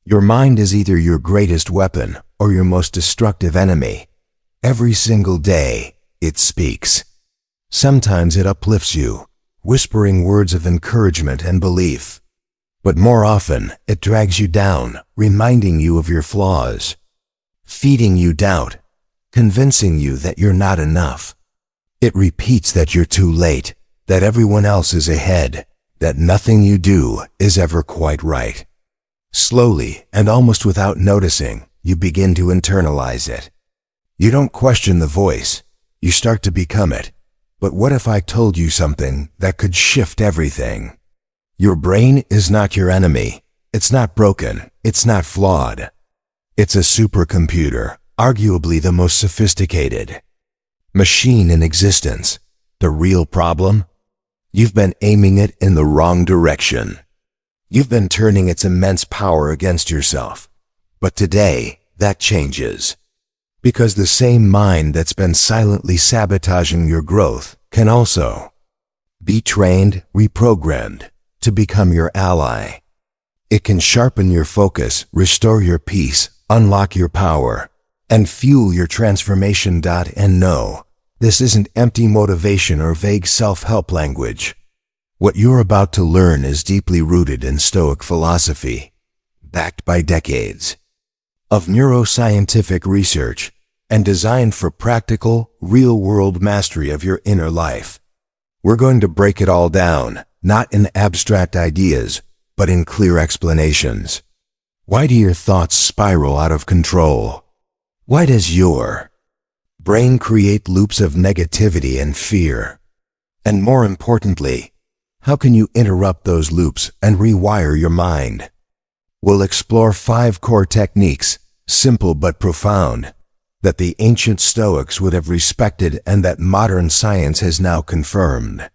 Your mind is either your greatest weapon or your most destructive enemy. Every single day, it speaks. Sometimes it uplifts you, whispering words of encouragement and belief. But more often, it drags you down, reminding you of your flaws, feeding you doubt, convincing you that you're not enough. It repeats that you're too late, that everyone else is ahead, that nothing you do is ever quite right. Slowly, and almost without noticing, you begin to internalize it. You don't question the voice, you start to become it. But what if I told you something that could shift everything? Your brain is not your enemy. It's not broken. It's not flawed. It's a supercomputer, arguably the most sophisticated machine in existence. The real problem? You've been aiming it in the wrong direction. You've been turning its immense power against yourself. But today, that changes. Because the same mind that's been silently sabotaging your growth can also be trained, reprogrammed, to become your ally. It can sharpen your focus, restore your peace, unlock your power, and fuel your transformation. And no, this isn't empty motivation or vague self-help language. What you're about to learn is deeply rooted in Stoic philosophy, backed by decades of neuroscientific research, and designed for practical, real-world mastery of your inner life. We're going to break it all down, not in abstract ideas, but in clear explanations. Why do your thoughts spiral out of control? Why does your brain create loops of negativity and fear? And more importantly, how can you interrupt those loops and rewire your mind? We'll explore 5 core techniques, simple but profound, that the ancient Stoics would have respected and that modern science has now confirmed.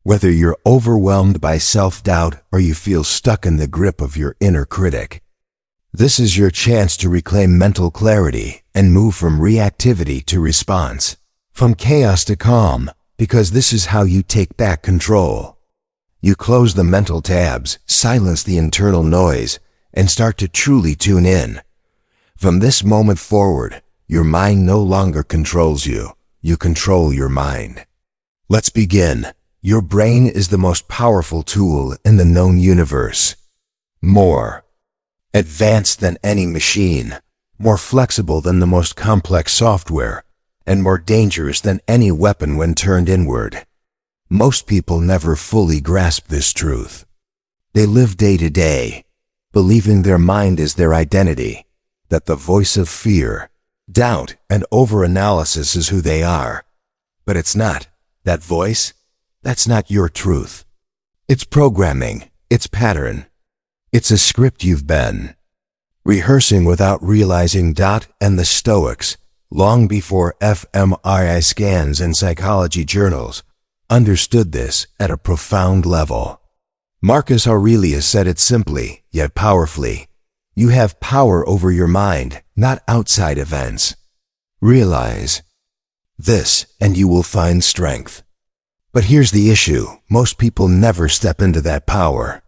Whether you're overwhelmed by self-doubt or you feel stuck in the grip of your inner critic, this is your chance to reclaim mental clarity and move from reactivity to response, from chaos to calm, because this is how you take back control. You close the mental tabs, silence the internal noise, and start to truly tune in. From this moment forward, your mind no longer controls you. You control your mind. Let's begin. Your brain is the most powerful tool in the known universe. More advanced than any machine, more flexible than the most complex software, and more dangerous than any weapon when turned inward. Most people never fully grasp this truth. They live day to day, believing their mind is their identity, that the voice of fear, doubt, and overanalysis is who they are. But it's not. That voice, that's not your truth. It's programming, it's pattern. It's a script you've been rehearsing without realizing. And the Stoics, long before fMRI scans and psychology journals, understood this at a profound level. Marcus Aurelius said it simply, yet powerfully. You have power over your mind, not outside events. Realize this, and you will find strength. But here's the issue. Most people never step into that power.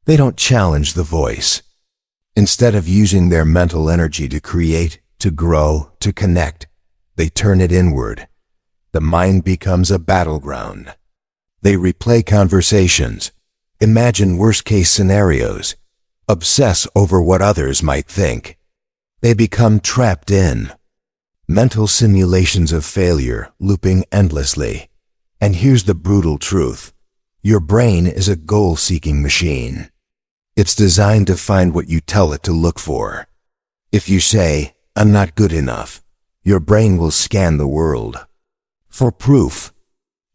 They don't challenge the voice. Instead of using their mental energy to create, to grow, to connect, they turn it inward. The mind becomes a battleground. They replay conversations, imagine worst-case scenarios, obsess over what others might think. They become trapped in mental simulations of failure, looping endlessly. And here's the brutal truth. Your brain is a goal-seeking machine. It's designed to find what you tell it to look for. If you say, "I'm not good enough," your brain will scan the world for proof.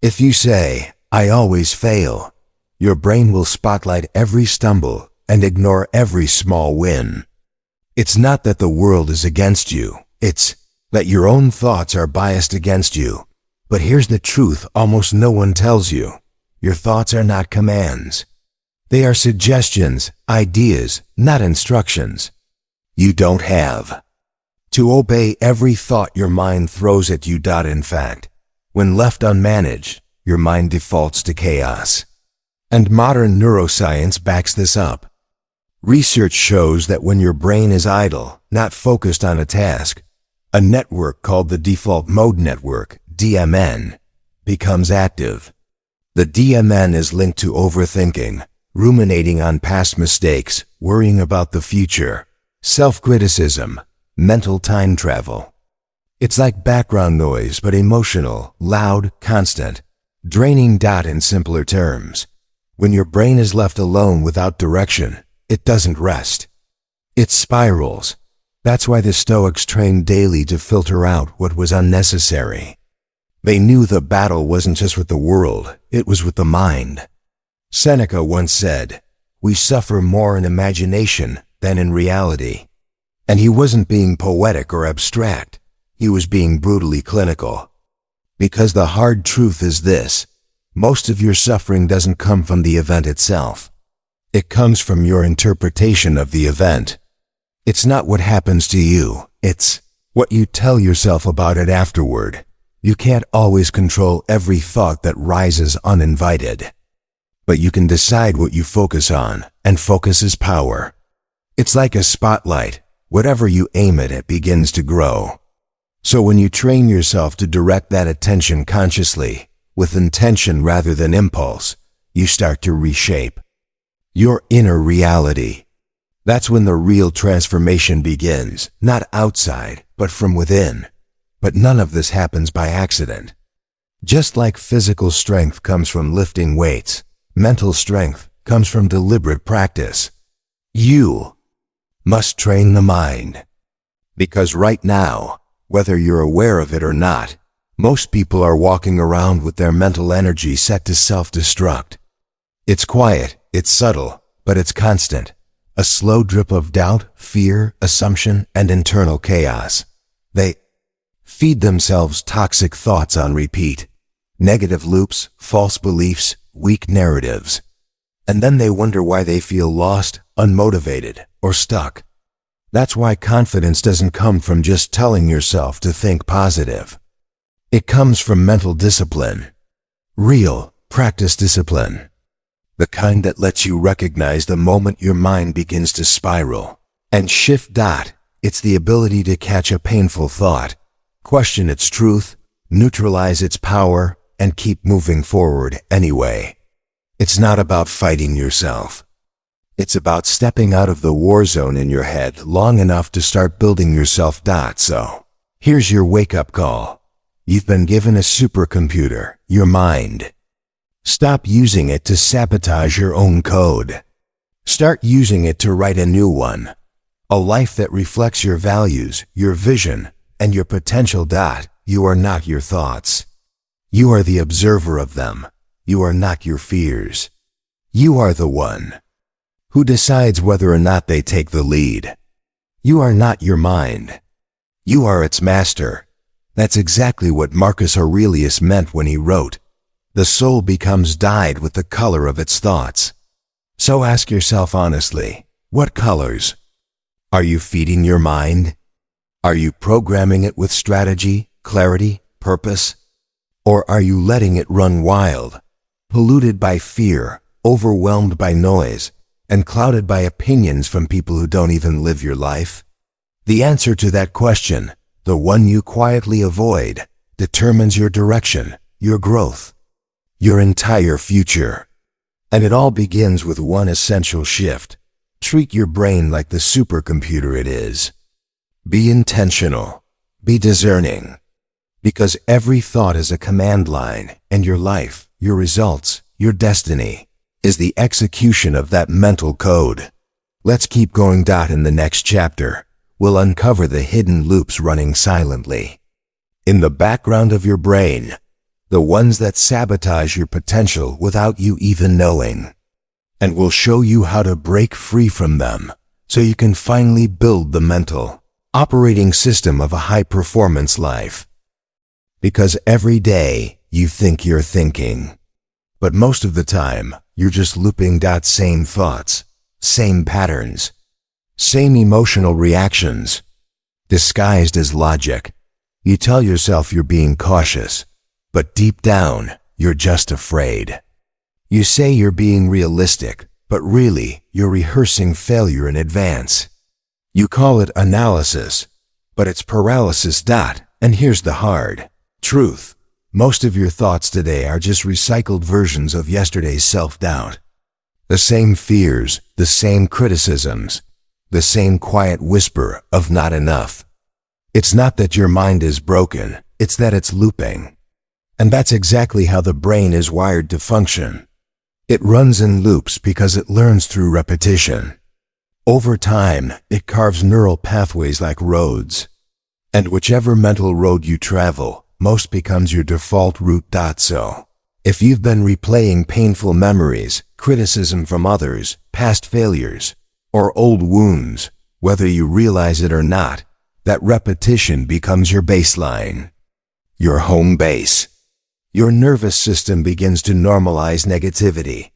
If you say, "I always fail," your brain will spotlight every stumble and ignore every small win. It's not that the world is against you. It's that your own thoughts are biased against you. But here's the truth almost no one tells you. Your thoughts are not commands. They are suggestions, ideas, not instructions. You don't have to obey every thought your mind throws at you. In fact, when left unmanaged, your mind defaults to chaos. And modern neuroscience backs this up. Research shows that when your brain is idle, not focused on a task, a network called the default mode network, DMN, becomes active. The DMN is linked to overthinking, ruminating on past mistakes, worrying about the future, self-criticism, mental time travel. It's like background noise, but emotional, loud, constant, draining. In simpler terms, when your brain is left alone without direction, it doesn't rest. It spirals. That's why the Stoics trained daily to filter out what was unnecessary. They knew the battle wasn't just with the world, it was with the mind. Seneca once said, "We suffer more in imagination than in reality." And he wasn't being poetic or abstract. He was being brutally clinical. Because the hard truth is this: most of your suffering doesn't come from the event itself. It comes from your interpretation of the event. It's not what happens to you, it's what you tell yourself about it afterward. You can't always control every thought that rises uninvited. But you can decide what you focus on, and focus is power. It's like a spotlight. Whatever you aim at, it begins to grow. So when you train yourself to direct that attention consciously, with intention rather than impulse, you start to reshape your inner reality. That's when the real transformation begins, not outside, but from within. But none of this happens by accident. Just like physical strength comes from lifting weights, mental strength comes from deliberate practice. You must train the mind. Because right now, whether you're aware of it or not, most people are walking around with their mental energy set to self-destruct. It's quiet, it's subtle, but it's constant. A slow drip of doubt, fear, assumption, and internal chaos. They feed themselves toxic thoughts on repeat. Negative loops, false beliefs, weak narratives. And then they wonder why they feel lost, unmotivated, or stuck. That's why confidence doesn't come from just telling yourself to think positive. It comes from mental discipline. Real, practice discipline. The kind that lets you recognize the moment your mind begins to spiral and shift. It's the ability to catch a painful thought, question its truth, neutralize its power, and keep moving forward anyway. It's not about fighting yourself. It's about stepping out of the war zone in your head long enough to start building yourself. So, here's your wake-up call. You've been given a supercomputer, your mind. Stop using it to sabotage your own code. Start using it to write a new one. A life that reflects your values, your vision, and your potential. You are not your thoughts. You are the observer of them. You are not your fears. You are the one who decides whether or not they take the lead. You are not your mind. You are its master. That's exactly what Marcus Aurelius meant when he wrote, "The soul becomes dyed with the color of its thoughts." So ask yourself honestly, what colors are you feeding your mind? Are you programming it with strategy, clarity, purpose? Or are you letting it run wild, polluted by fear, overwhelmed by noise, and clouded by opinions from people who don't even live your life? The answer to that question, the one you quietly avoid, determines your direction, your growth, your entire future. And it all begins with one essential shift. Treat your brain like the supercomputer it is. Be intentional. Be discerning. Because every thought is a command line, and your life, your results, your destiny, is the execution of that mental code. Let's keep going. In the next chapter, we'll uncover the hidden loops running silently in the background of your brain, the ones that sabotage your potential without you even knowing. And we'll show you how to break free from them so you can finally build the mental operating system of a high-performance life. Because every day you think you're thinking, but most of the time you're just looping. Same thoughts, same patterns, same emotional reactions, disguised as logic. You tell yourself you're being cautious, but deep down, you're just afraid. You say you're being realistic, but really, you're rehearsing failure in advance. You call it analysis, but it's paralysis. And here's the hard truth. Most of your thoughts today are just recycled versions of yesterday's self-doubt. The same fears, the same criticisms, the same quiet whisper of not enough. It's not that your mind is broken, it's that it's looping. And that's exactly how the brain is wired to function. It runs in loops because it learns through repetition. Over time, it carves neural pathways like roads. And whichever mental road you travel, most becomes your default route. So, if you've been replaying painful memories, criticism from others, past failures, or old wounds, whether you realize it or not, that repetition becomes your baseline, your home base. Your nervous system begins to normalize negativity.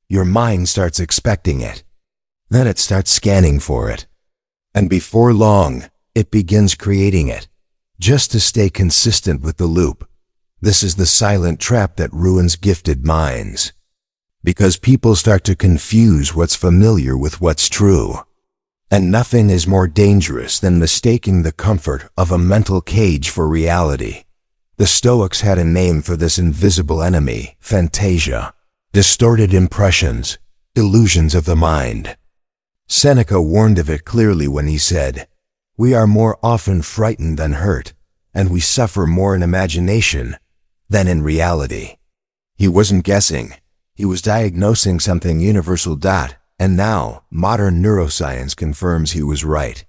Your mind starts expecting it. Then it starts scanning for it. And before long, it begins creating it, just to stay consistent with the loop. This is the silent trap that ruins gifted minds. Because people start to confuse what's familiar with what's true. And nothing is more dangerous than mistaking the comfort of a mental cage for reality. The Stoics had a name for this invisible enemy, fantasia, distorted impressions, illusions of the mind. Seneca warned of it clearly when he said, "We are more often frightened than hurt, and we suffer more in imagination than in reality." He wasn't guessing. He was diagnosing something universal. And now, modern neuroscience confirms he was right.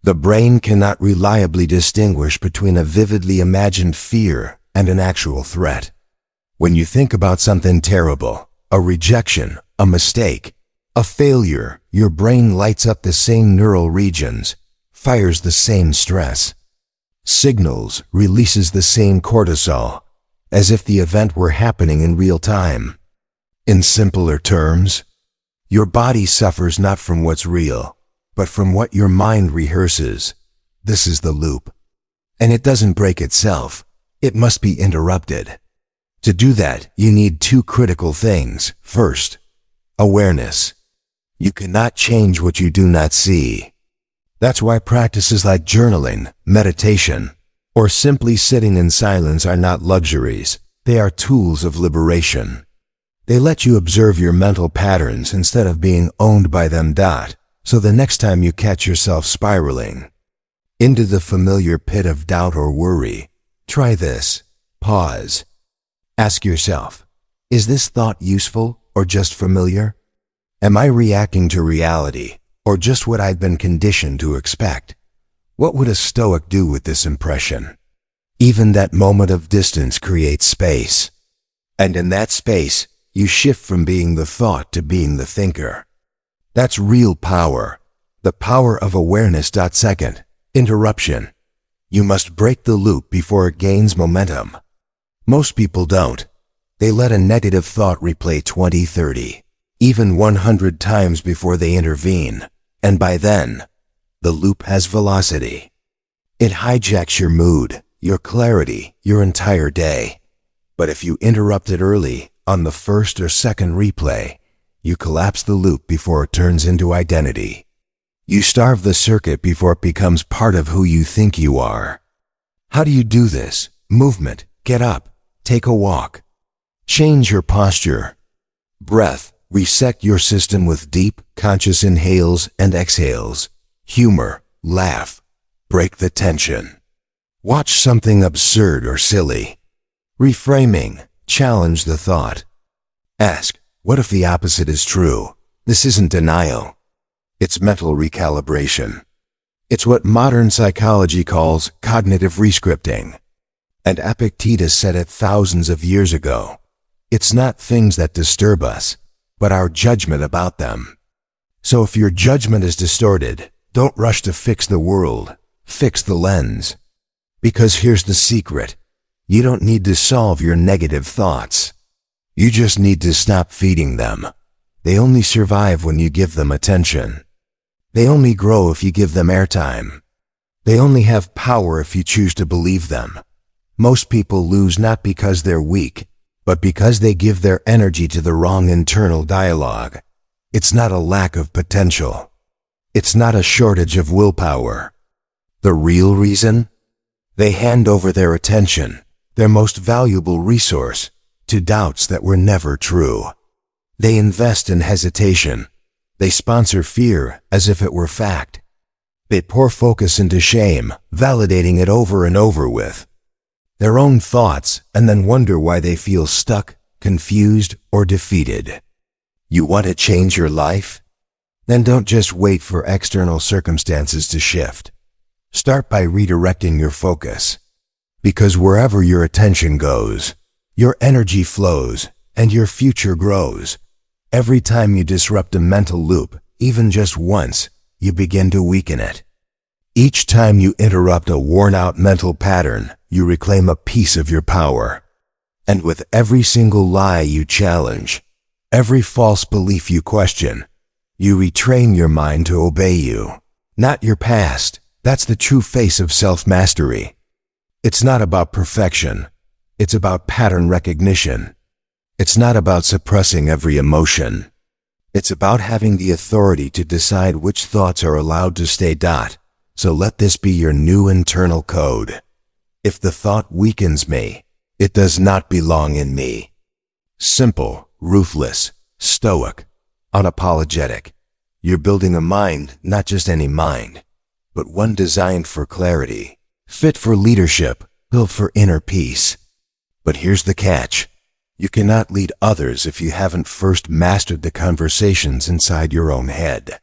The brain cannot reliably distinguish between a vividly imagined fear and an actual threat. When you think about something terrible, a rejection, a mistake, a failure, your brain lights up the same neural regions, fires the same stress, signals, releases the same cortisol, as if the event were happening in real time. In simpler terms, your body suffers not from what's real, but from what your mind rehearses. This is the loop. And it doesn't break itself. It must be interrupted. To do that, you need two critical things. First, awareness. You cannot change what you do not see. That's why practices like journaling, meditation, or simply sitting in silence are not luxuries. They are tools of liberation. They let you observe your mental patterns instead of being owned by them. So the next time you catch yourself spiraling into the familiar pit of doubt or worry, try this. Pause. Ask yourself, is this thought useful or just familiar? Am I reacting to reality or just what I've been conditioned to expect? What would a Stoic do with this impression? Even that moment of distance creates space. And in that space, you shift from being the thought to being the thinker. That's real power. The power of awareness. Second, interruption. You must break the loop before it gains momentum. Most people don't. They let a negative thought replay 20, 30, even 100 times before they intervene. And by then, the loop has velocity. It hijacks your mood, your clarity, your entire day. But if you interrupt it early, on the first or second replay, you collapse the loop before it turns into identity. You starve the circuit before it becomes part of who you think you are. How do you do this? Movement. Get up. Take a walk. Change your posture. Breath. Reset your system with deep, conscious inhales and exhales. Humor. Laugh. Break the tension. Watch something absurd or silly. Reframing. Challenge the thought. Ask, what if the opposite is true? This isn't denial. It's mental recalibration. It's what modern psychology calls cognitive rescripting. And Epictetus said it thousands of years ago. It's not things that disturb us, but our judgment about them. So if your judgment is distorted, don't rush to fix the world. Fix the lens. Because here's the secret. You don't need to solve your negative thoughts. You just need to stop feeding them. They only survive when you give them attention. They only grow if you give them airtime. They only have power if you choose to believe them. Most people lose not because they're weak, but because they give their energy to the wrong internal dialogue. It's not a lack of potential. It's not a shortage of willpower. The real reason? They hand over their attention, their most valuable resource, to doubts that were never true. They invest in hesitation. They sponsor fear as if it were fact. They pour focus into shame, validating it over and over with their own thoughts, and then wonder why they feel stuck, confused, or defeated. You want to change your life? Then don't just wait for external circumstances to shift. Start by redirecting your focus. Because wherever your attention goes, your energy flows and your future grows. Every time you disrupt a mental loop, even just once, you begin to weaken it. Each time you interrupt a worn-out mental pattern, you reclaim a piece of your power. And with every single lie you challenge, every false belief you question, you retrain your mind to obey you, not your past. That's the true face of self-mastery. It's not about perfection. It's about pattern recognition. It's not about suppressing every emotion. It's about having the authority to decide which thoughts are allowed to stay. So let this be your new internal code. If the thought weakens me, it does not belong in me. Simple, ruthless, stoic, unapologetic. You're building a mind, not just any mind, but one designed for clarity, fit for leadership, built for inner peace. But here's the catch. You cannot lead others if you haven't first mastered the conversations inside your own head.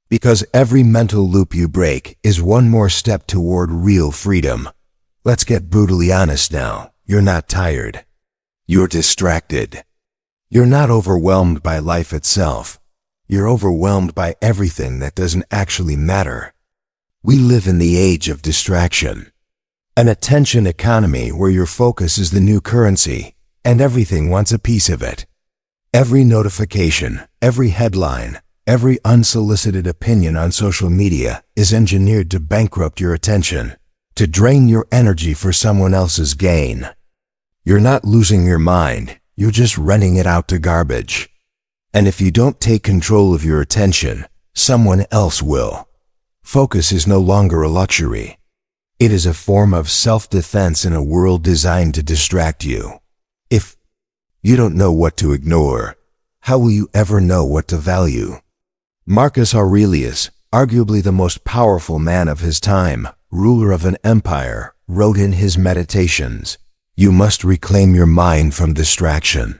Because every mental loop you break is one more step toward real freedom. Let's get brutally honest now. You're not tired. You're distracted. You're not overwhelmed by life itself. You're overwhelmed by everything that doesn't actually matter. We live in the age of distraction. An attention economy where your focus is the new currency, and everything wants a piece of it. Every notification, every headline, every unsolicited opinion on social media is engineered to bankrupt your attention, to drain your energy for someone else's gain. You're not losing your mind, you're just renting it out to garbage. And if you don't take control of your attention, someone else will. Focus is no longer a luxury. It is a form of self-defense in a world designed to distract you. If you don't know what to ignore, how will you ever know what to value? Marcus Aurelius, arguably the most powerful man of his time, ruler of an empire, wrote in his Meditations, "You must reclaim your mind from distraction.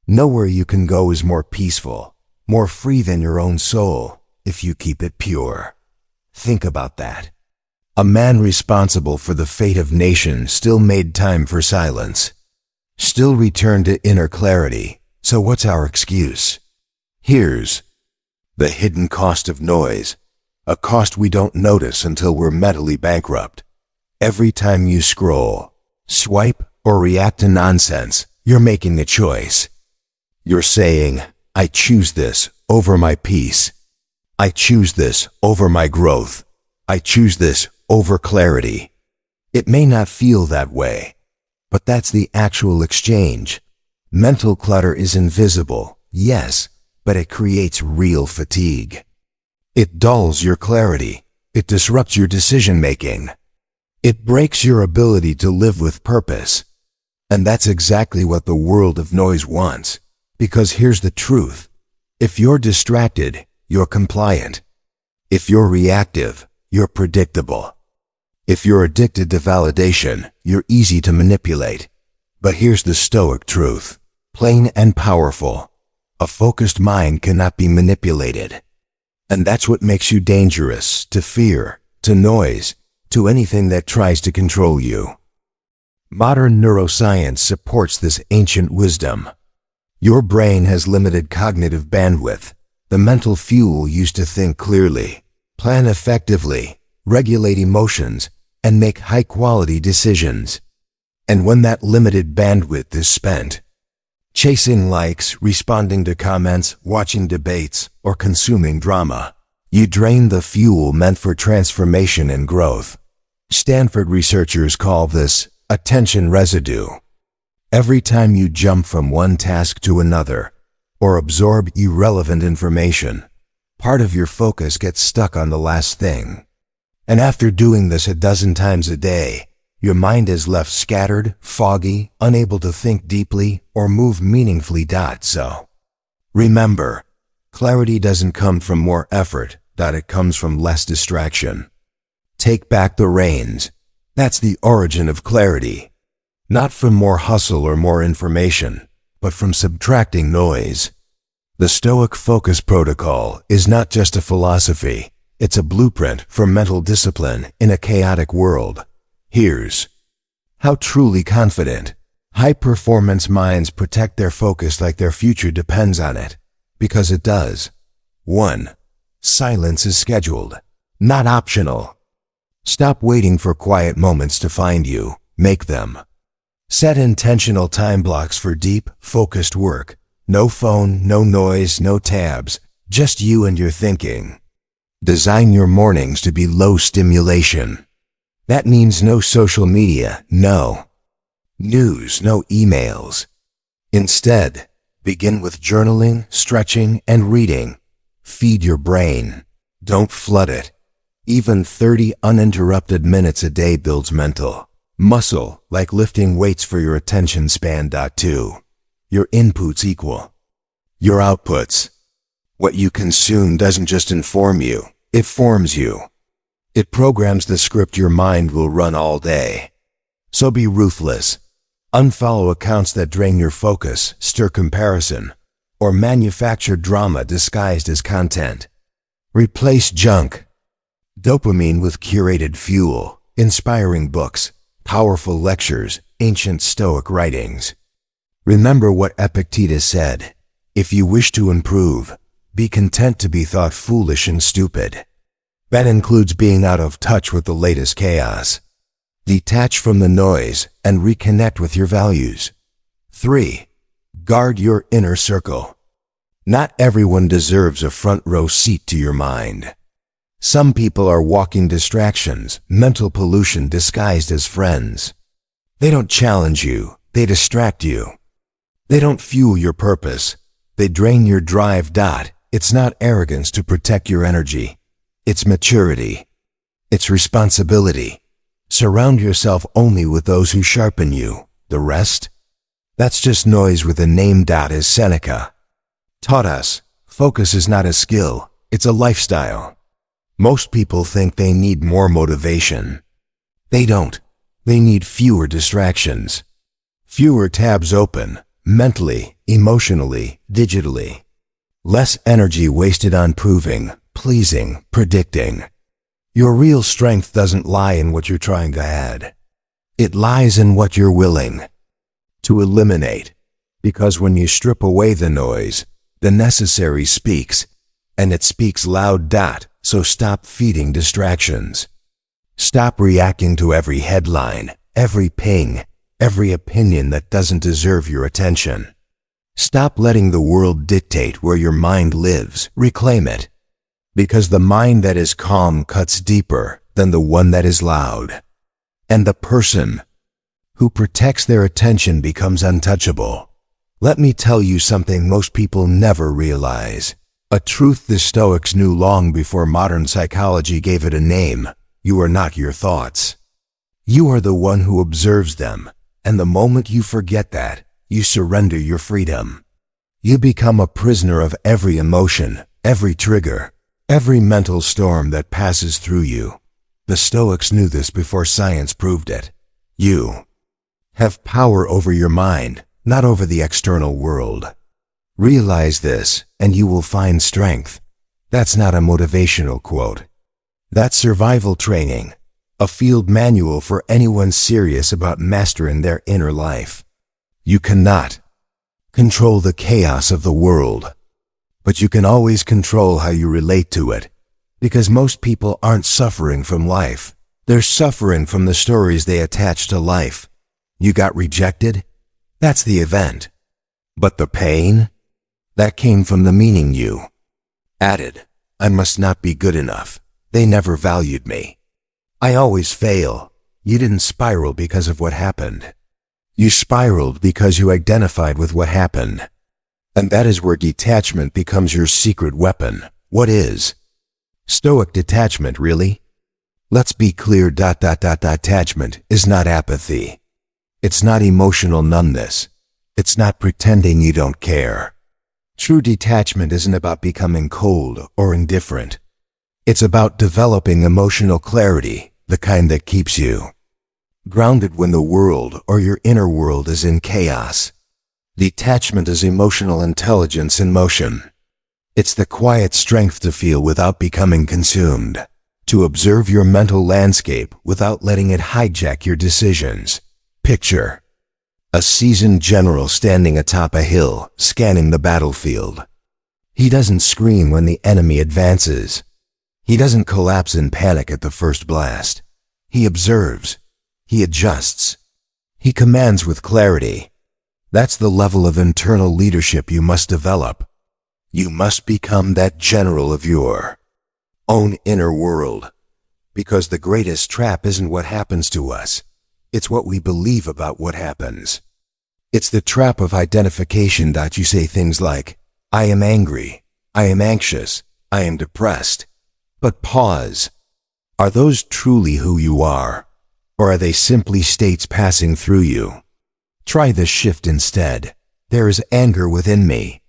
Nowhere you can go is more peaceful, more free than your own soul, if you keep it pure." Think about that. A man responsible for the fate of nations still made time for silence, still returned to inner clarity. So what's our excuse? Here's the hidden cost of noise, a cost we don't notice until we're mentally bankrupt. Every time you scroll, swipe, or react to nonsense, you're making a choice. You're saying, I choose this over my peace. I choose this over my growth. I choose this over clarity. It may not feel that way, but that's the actual exchange. Mental clutter is invisible, yes, but it creates real fatigue. It dulls your clarity. It disrupts your decision-making. It breaks your ability to live with purpose. And that's exactly what the world of noise wants. Because here's the truth. If you're distracted, you're compliant. If you're reactive, you're predictable. If you're addicted to validation, you're easy to manipulate. But here's the Stoic truth, plain and powerful. A focused mind cannot be manipulated. And that's what makes you dangerous to fear, to noise, to anything that tries to control you. Modern neuroscience supports this ancient wisdom. Your brain has limited cognitive bandwidth, the mental fuel used to think clearly, plan effectively, regulate emotions, and make high-quality decisions. And when that limited bandwidth is spent, chasing likes, responding to comments, watching debates, or consuming drama, you drain the fuel meant for transformation and growth. Stanford researchers call this attention residue. Every time you jump from one task to another, or absorb irrelevant information. Part of your focus gets stuck on the last thing. And after doing this a dozen times a day, your mind is left scattered, foggy, unable to think deeply or move meaningfully. So, remember, clarity doesn't come from more effort, it comes from less distraction. Take back the reins. That's the origin of clarity. Not from more hustle or more information, but from subtracting noise. The Stoic Focus Protocol is not just a philosophy, it's a blueprint for mental discipline in a chaotic world. Here's how truly confident, high-performance minds protect their focus like their future depends on it, because it does. 1. Silence is scheduled, not optional. Stop waiting for quiet moments to find you, make them. Set intentional time blocks for deep, focused work. No phone, no noise, no tabs, just you and your thinking. Design your mornings to be low stimulation. That means no social media, no news, no emails. Instead, begin with journaling, stretching, and reading. Feed your brain. Don't flood it. Even 30 uninterrupted minutes a day builds mental muscle, like lifting weights for your attention span. 2. Your inputs equal your outputs. What you consume doesn't just inform you, it forms you. It programs the script your mind will run all day. So be ruthless. Unfollow accounts that drain your focus, stir comparison, or manufacture drama disguised as content. Replace junk dopamine with curated fuel, inspiring books, powerful lectures, ancient Stoic writings. Remember what Epictetus said, if you wish to improve, be content to be thought foolish and stupid. That includes being out of touch with the latest chaos. Detach from the noise and reconnect with your values. 3. Guard your inner circle. Not everyone deserves a front row seat to your mind. Some people are walking distractions, mental pollution disguised as friends. They don't challenge you, they distract you. They don't fuel your purpose, they drain your drive. It's not arrogance to protect your energy. It's maturity. It's responsibility. Surround yourself only with those who sharpen you. The rest? That's just noise with a name. As Seneca taught us, focus is not a skill, it's a lifestyle. Most people think they need more motivation. They don't. They need fewer distractions. Fewer tabs open, mentally, emotionally, digitally. Less energy wasted on proving, pleasing, predicting. Your real strength doesn't lie in what you're trying to add. It lies in what you're willing to eliminate. Because when you strip away the noise, the necessary speaks, and it speaks loud. So stop feeding distractions. Stop reacting to every headline, every ping, every opinion that doesn't deserve your attention. Stop letting the world dictate where your mind lives. Reclaim it. Because the mind that is calm cuts deeper than the one that is loud. And the person who protects their attention becomes untouchable. Let me tell you something most people never realize. A truth the Stoics knew long before modern psychology gave it a name. You are not your thoughts. You are the one who observes them, and the moment you forget that, you surrender your freedom. You become a prisoner of every emotion, every trigger, every mental storm that passes through you. The Stoics knew this before science proved it. You have power over your mind, not over the external world. Realize this, and you will find strength. That's not a motivational quote. That's survival training, a field manual for anyone serious about mastering their inner life. You cannot control the chaos of the world, but you can always control how you relate to it, because most people aren't suffering from life. They're suffering from the stories they attach to life. You got rejected? That's the event. But the pain? That came from the meaning you added. I must not be good enough. They never valued me. I always fail. You didn't spiral because of what happened. You spiraled because you identified with what happened. And that is where detachment becomes your secret weapon. What is Stoic detachment, really? Let's be clear. Detachment is not apathy. It's not emotional numbness. It's not pretending you don't care. True detachment isn't about becoming cold or indifferent. It's about developing emotional clarity, the kind that keeps you grounded when the world or your inner world is in chaos. Detachment is emotional intelligence in motion. It's the quiet strength to feel without becoming consumed, to observe your mental landscape without letting it hijack your decisions. Picture a seasoned general standing atop a hill, scanning the battlefield. He doesn't scream when the enemy advances. He doesn't collapse in panic at the first blast. He observes. He adjusts. He commands with clarity. That's the level of internal leadership you must develop. You must become that general of your own inner world. Because the greatest trap isn't what happens to us. It's what we believe about what happens. It's the trap of identification. You say things like, I am angry, I am anxious, I am depressed. But pause. Are those truly who you are? Or are they simply states passing through you? Try this shift instead. There is anger within me.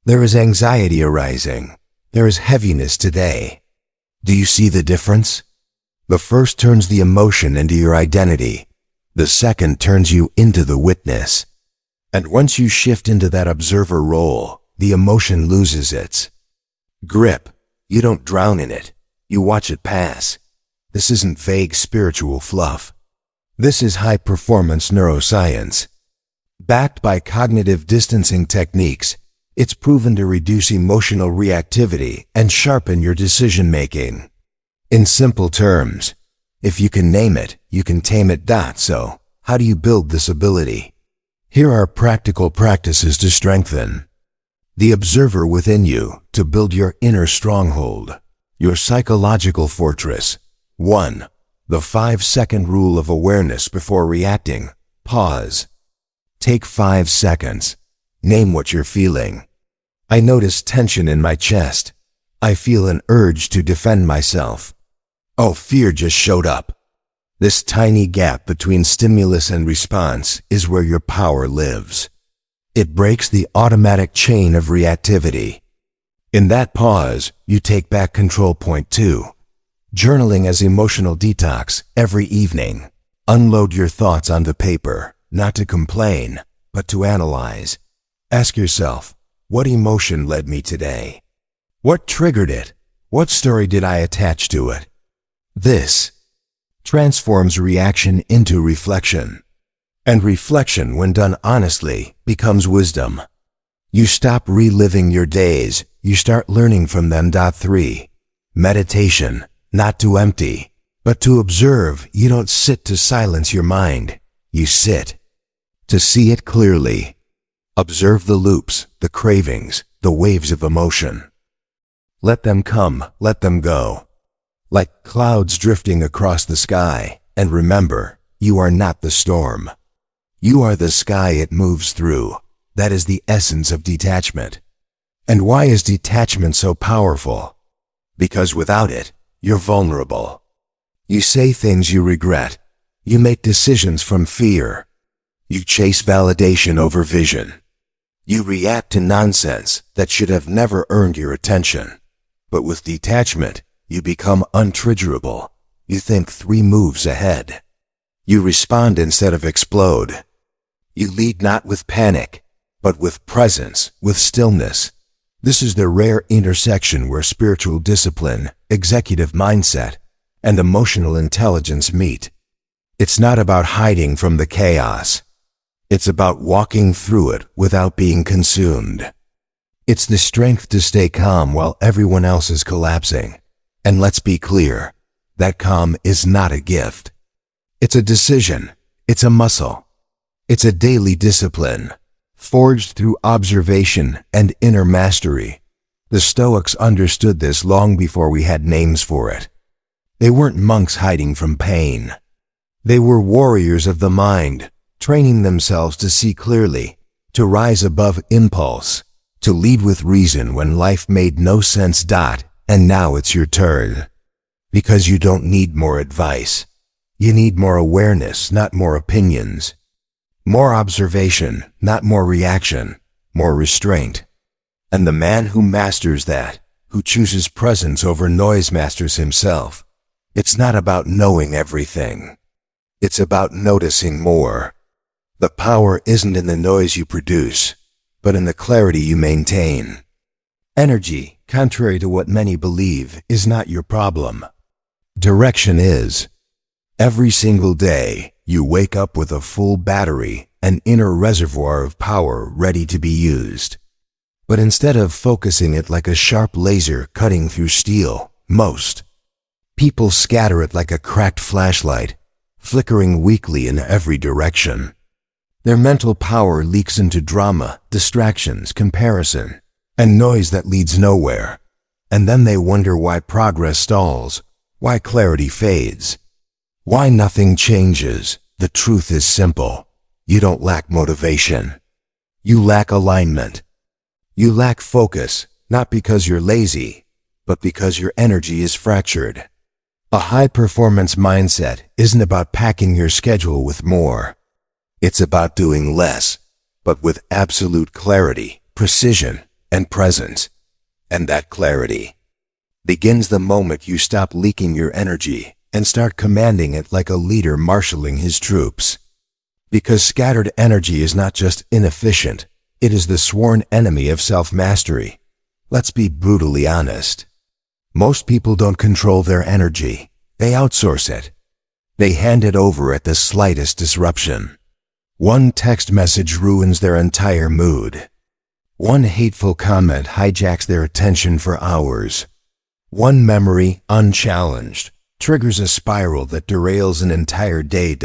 There is anxiety arising. There is heaviness today. Do you see the difference? The first turns the emotion into your identity. The second turns you into the witness. And once you shift into that observer role, the emotion loses its grip. You don't drown in it. You watch it pass. This isn't vague spiritual fluff. This is high-performance neuroscience. Backed by cognitive distancing techniques, it's proven to reduce emotional reactivity and sharpen your decision-making. In simple terms, if you can name it, you can tame it. So, how do you build this ability? Here are practical practices to strengthen the observer within you, to build your inner stronghold, your psychological fortress. 1. The 5-second rule of awareness before reacting. Pause. Take 5 seconds. Name what you're feeling. I notice tension in my chest. I feel an urge to defend myself. Oh, fear just showed up. This tiny gap between stimulus and response is where your power lives. It breaks the automatic chain of reactivity. In that pause, you take back control. Point 2. Journaling as emotional detox. Every evening, unload your thoughts onto paper, not to complain, but to analyze. Ask yourself, what emotion led me today? What triggered it? What story did I attach to it? This transforms reaction into reflection. And reflection, when done honestly, becomes wisdom. You stop reliving your days, you start learning from them. 3. Meditation. Not to empty, but to observe. You don't sit to silence your mind. You sit to see it clearly. Observe the loops, the cravings, the waves of emotion. Let them come, let them go. Like clouds drifting across the sky. And remember, you are not the storm. You are the sky it moves through. That is the essence of detachment. And why is detachment so powerful? Because without it, you're vulnerable. You say things you regret. You make decisions from fear. You chase validation over vision. You react to nonsense that should have never earned your attention. But with detachment, you become untriggerable. You think 3 moves ahead. You respond instead of explode. You lead not with panic, but with presence, with stillness. This is the rare intersection where spiritual discipline, executive mindset, and emotional intelligence meet. It's not about hiding from the chaos. It's about walking through it without being consumed. It's the strength to stay calm while everyone else is collapsing. And let's be clear, that calm is not a gift. It's a decision. It's a muscle. It's a daily discipline, forged through observation and inner mastery. The Stoics understood this long before we had names for it. They weren't monks hiding from pain. They were warriors of the mind, training themselves to see clearly, to rise above impulse, To lead with reason when life made no sense. And now it's your turn. Because you don't need more advice. You need more awareness, not more opinions. More observation, not more reaction. More restraint. And the man who masters that, who chooses presence over noise, masters himself. It's not about knowing everything. It's about noticing more. The power isn't in the noise you produce, but in the clarity you maintain. Energy, contrary to what many believe, is not your problem. Direction is. Every single day, you wake up with a full battery, an inner reservoir of power ready to be used. But instead of focusing it like a sharp laser cutting through steel, most people scatter it like a cracked flashlight, flickering weakly in every direction. Their mental power leaks into drama, distractions, comparison, and noise that leads nowhere. And then they wonder why progress stalls, why clarity fades, why nothing changes. The truth is simple. You don't lack motivation. You lack alignment. You lack focus, not because you're lazy, but because your energy is fractured. A high-performance mindset isn't about packing your schedule with more. It's about doing less, but with absolute clarity, precision, and presence. And that clarity begins the moment you stop leaking your energy and start commanding it like a leader marshaling his troops. Because scattered energy is not just inefficient, it is the sworn enemy of self-mastery. Let's be brutally honest. Most people don't control their energy. They outsource it. They hand it over at the slightest disruption. One text message ruins their entire mood. One hateful comment hijacks their attention for hours. One memory, unchallenged, triggers a spiral that derails an entire day.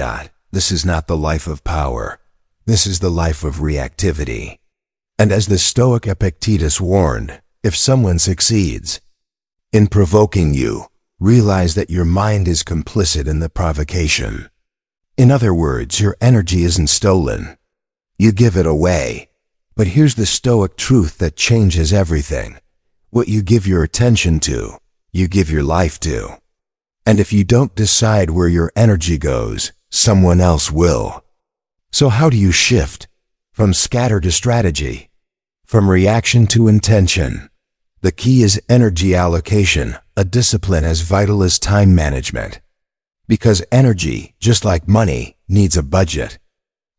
This is not the life of power. This is the life of reactivity. And as the Stoic Epictetus warned, if someone succeeds in provoking you, realize that your mind is complicit in the provocation. In other words, your energy isn't stolen. You give it away. But here's the Stoic truth that changes everything. What you give your attention to, you give your life to. And if you don't decide where your energy goes, someone else will. So how do you shift? From scatter to strategy. From reaction to intention. The key is energy allocation, a discipline as vital as time management. Because energy, just like money, needs a budget.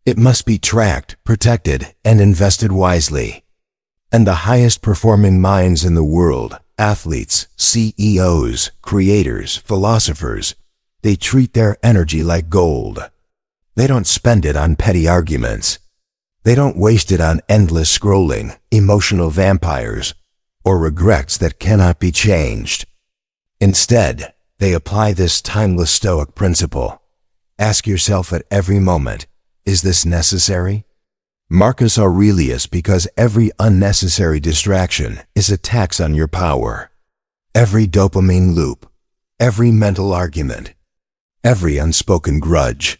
It must be tracked, protected, and invested wisely. And the highest performing minds in the world, athletes, CEOs, creators, philosophers, they treat their energy like gold. They don't spend it on petty arguments. They don't waste it on endless scrolling, emotional vampires, or regrets that cannot be changed. Instead, they apply this timeless Stoic principle. Ask yourself at every moment, is this necessary? Marcus Aurelius, because every unnecessary distraction is a tax on your power. Every dopamine loop, every mental argument, every unspoken grudge.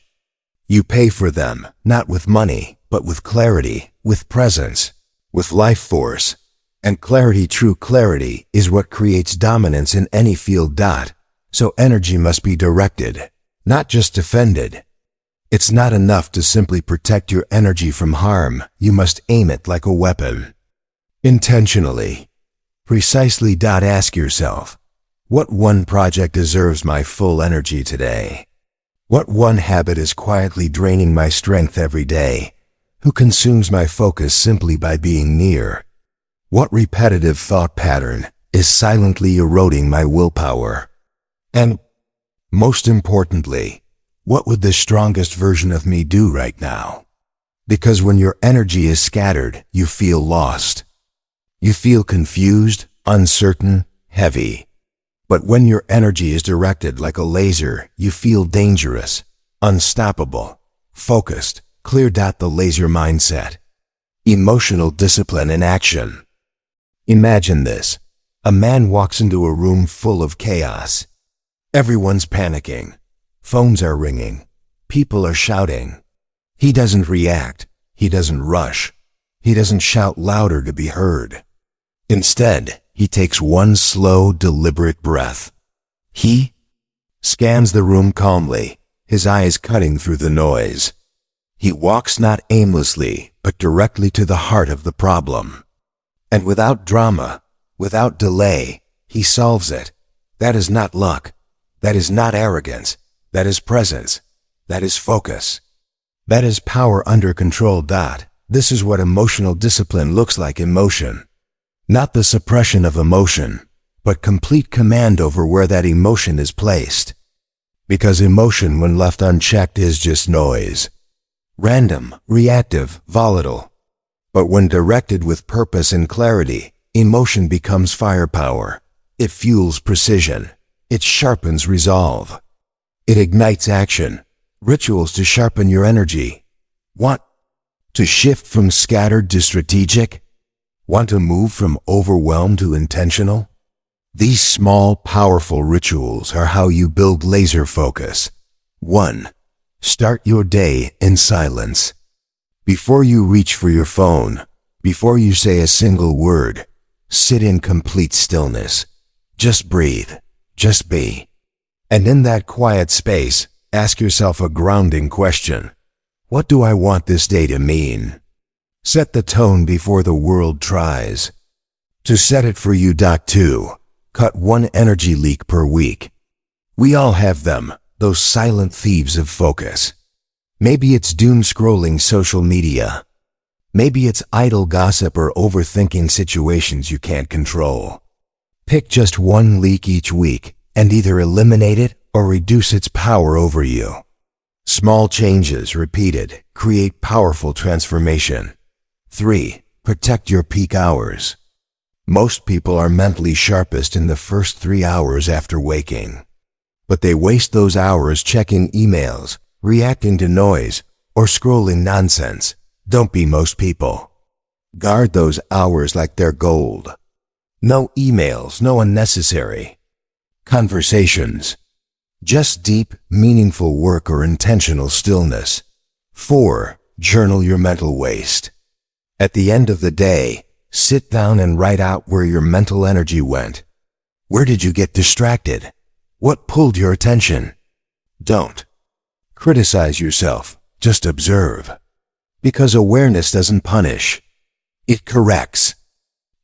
You pay for them, not with money, but with clarity, with presence, with life force. And clarity, true clarity, is what creates dominance in any field. So energy must be directed, not just defended. It's not enough to simply protect your energy from harm. You must aim it like a weapon. Intentionally. Precisely. Ask yourself, what one project deserves my full energy today? What one habit is quietly draining my strength every day? Who consumes my focus simply by being near? What repetitive thought pattern is silently eroding my willpower? And, most importantly, what would the strongest version of me do right now? Because when your energy is scattered, you feel lost. You feel confused, uncertain, heavy. But when your energy is directed like a laser, you feel dangerous, unstoppable, focused, clear. The laser mindset. Emotional discipline in action. Imagine this. A man walks into a room full of chaos. Everyone's panicking. Phones are ringing. People are shouting. He doesn't react. He doesn't rush. He doesn't shout louder to be heard. Instead, he takes one slow, deliberate breath. He scans the room calmly, his eyes cutting through the noise. He walks not aimlessly, but directly to the heart of the problem. And without drama, without delay, he solves it. That is not luck. That is not arrogance. That is presence. That is focus. That is power under control. This is what emotional discipline looks like in motion. Not the suppression of emotion, but complete command over where that emotion is placed. Because emotion, when left unchecked, is just noise. Random, reactive, volatile. But when directed with purpose and clarity, emotion becomes firepower. It fuels precision. It sharpens resolve. It ignites action. Rituals to sharpen your energy. Want to shift from scattered to strategic? Want to move from overwhelmed to intentional? These small, powerful rituals are how you build laser focus. 1. Start your day in silence. Before you reach for your phone, before you say a single word, sit in complete stillness. Just breathe. Just be. And in that quiet space, ask yourself a grounding question. What do I want this day to mean? Set the tone before the world tries. To set it for you. 2. Cut one energy leak per week. We all have them, those silent thieves of focus. Maybe it's doom scrolling social media. Maybe it's idle gossip or overthinking situations you can't control. Pick just one leak each week and either eliminate it or reduce its power over you. Small changes repeated create powerful transformation. 3. Protect your peak hours. Most people are mentally sharpest in the first 3 hours after waking. But they waste those hours checking emails, reacting to noise, or scrolling nonsense. Don't be most people. Guard those hours like they're gold. No emails, no unnecessary conversations. Just deep, meaningful work or intentional stillness. 4. Journal your mental waste. At the end of the day, sit down and write out where your mental energy went. Where did you get distracted? What pulled your attention? Don't criticize yourself, just observe. Because awareness doesn't punish, it corrects.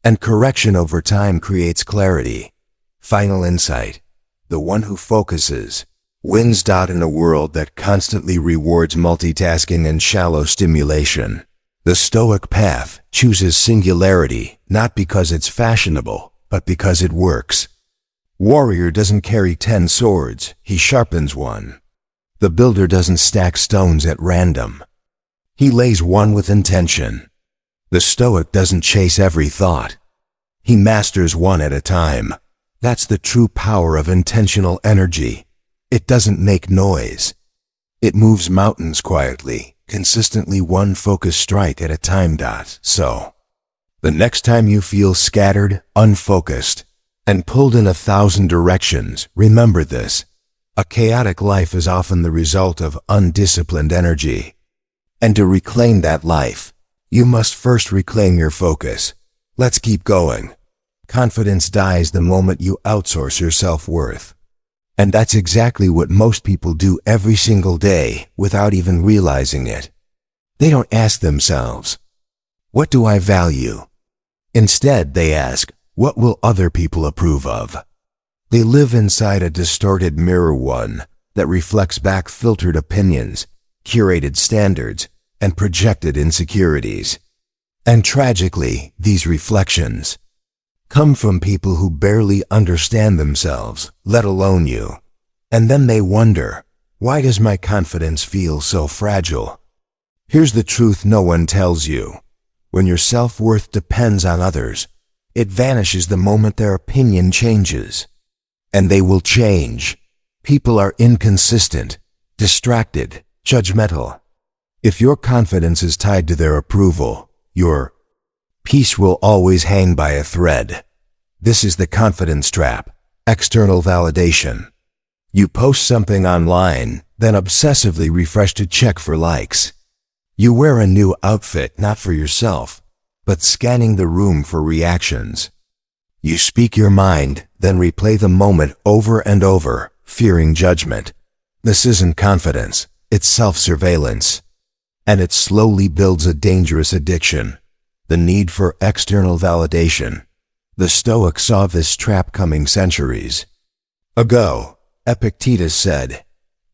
And correction over time creates clarity. Final insight. The one who focuses wins. In a world that constantly rewards multitasking and shallow stimulation, the Stoic path chooses singularity not because it's fashionable, but because it works. Warrior doesn't carry 10 swords, he sharpens one. The builder doesn't stack stones at random. He lays one with intention. The Stoic doesn't chase every thought. He masters one at a time. That's the true power of intentional energy. It doesn't make noise. It moves mountains quietly, consistently, one focused strike at a time. So, the next time you feel scattered, unfocused, and pulled in 1,000 directions, remember this. A chaotic life is often the result of undisciplined energy. And to reclaim that life, you must first reclaim your focus. Let's keep going. Confidence dies the moment you outsource your self-worth. And that's exactly what most people do every single day without even realizing it. They don't ask themselves, what do I value? Instead, they ask, what will other people approve of? They live inside a distorted mirror, one that reflects back filtered opinions, curated standards, and projected insecurities. And tragically, these reflections come from people who barely understand themselves, let alone you. And then they wonder, why does my confidence feel so fragile? Here's the truth no one tells you. When your self-worth depends on others, it vanishes the moment their opinion changes. And they will change. People are inconsistent, distracted, judgmental. If your confidence is tied to their approval, your peace will always hang by a thread. This is the confidence trap, external validation. You post something online, then obsessively refresh to check for likes. You wear a new outfit not for yourself, but scanning the room for reactions. You speak your mind, then replay the moment over and over, fearing judgment. This isn't confidence, it's self-surveillance. And it slowly builds a dangerous addiction, the need for external validation. The Stoics saw this trap coming centuries ago. Epictetus said,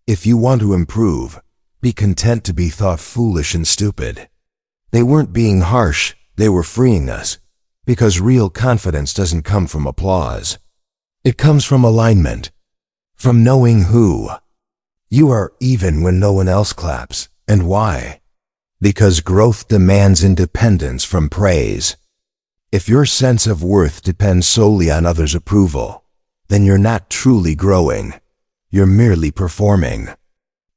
"If you want to improve, be content to be thought foolish and stupid." They weren't being harsh, they were freeing us, because real confidence doesn't come from applause. It comes from alignment, from knowing who you are even when no one else claps. And why? Because growth demands independence from praise. If your sense of worth depends solely on others' approval, then you're not truly growing. You're merely performing.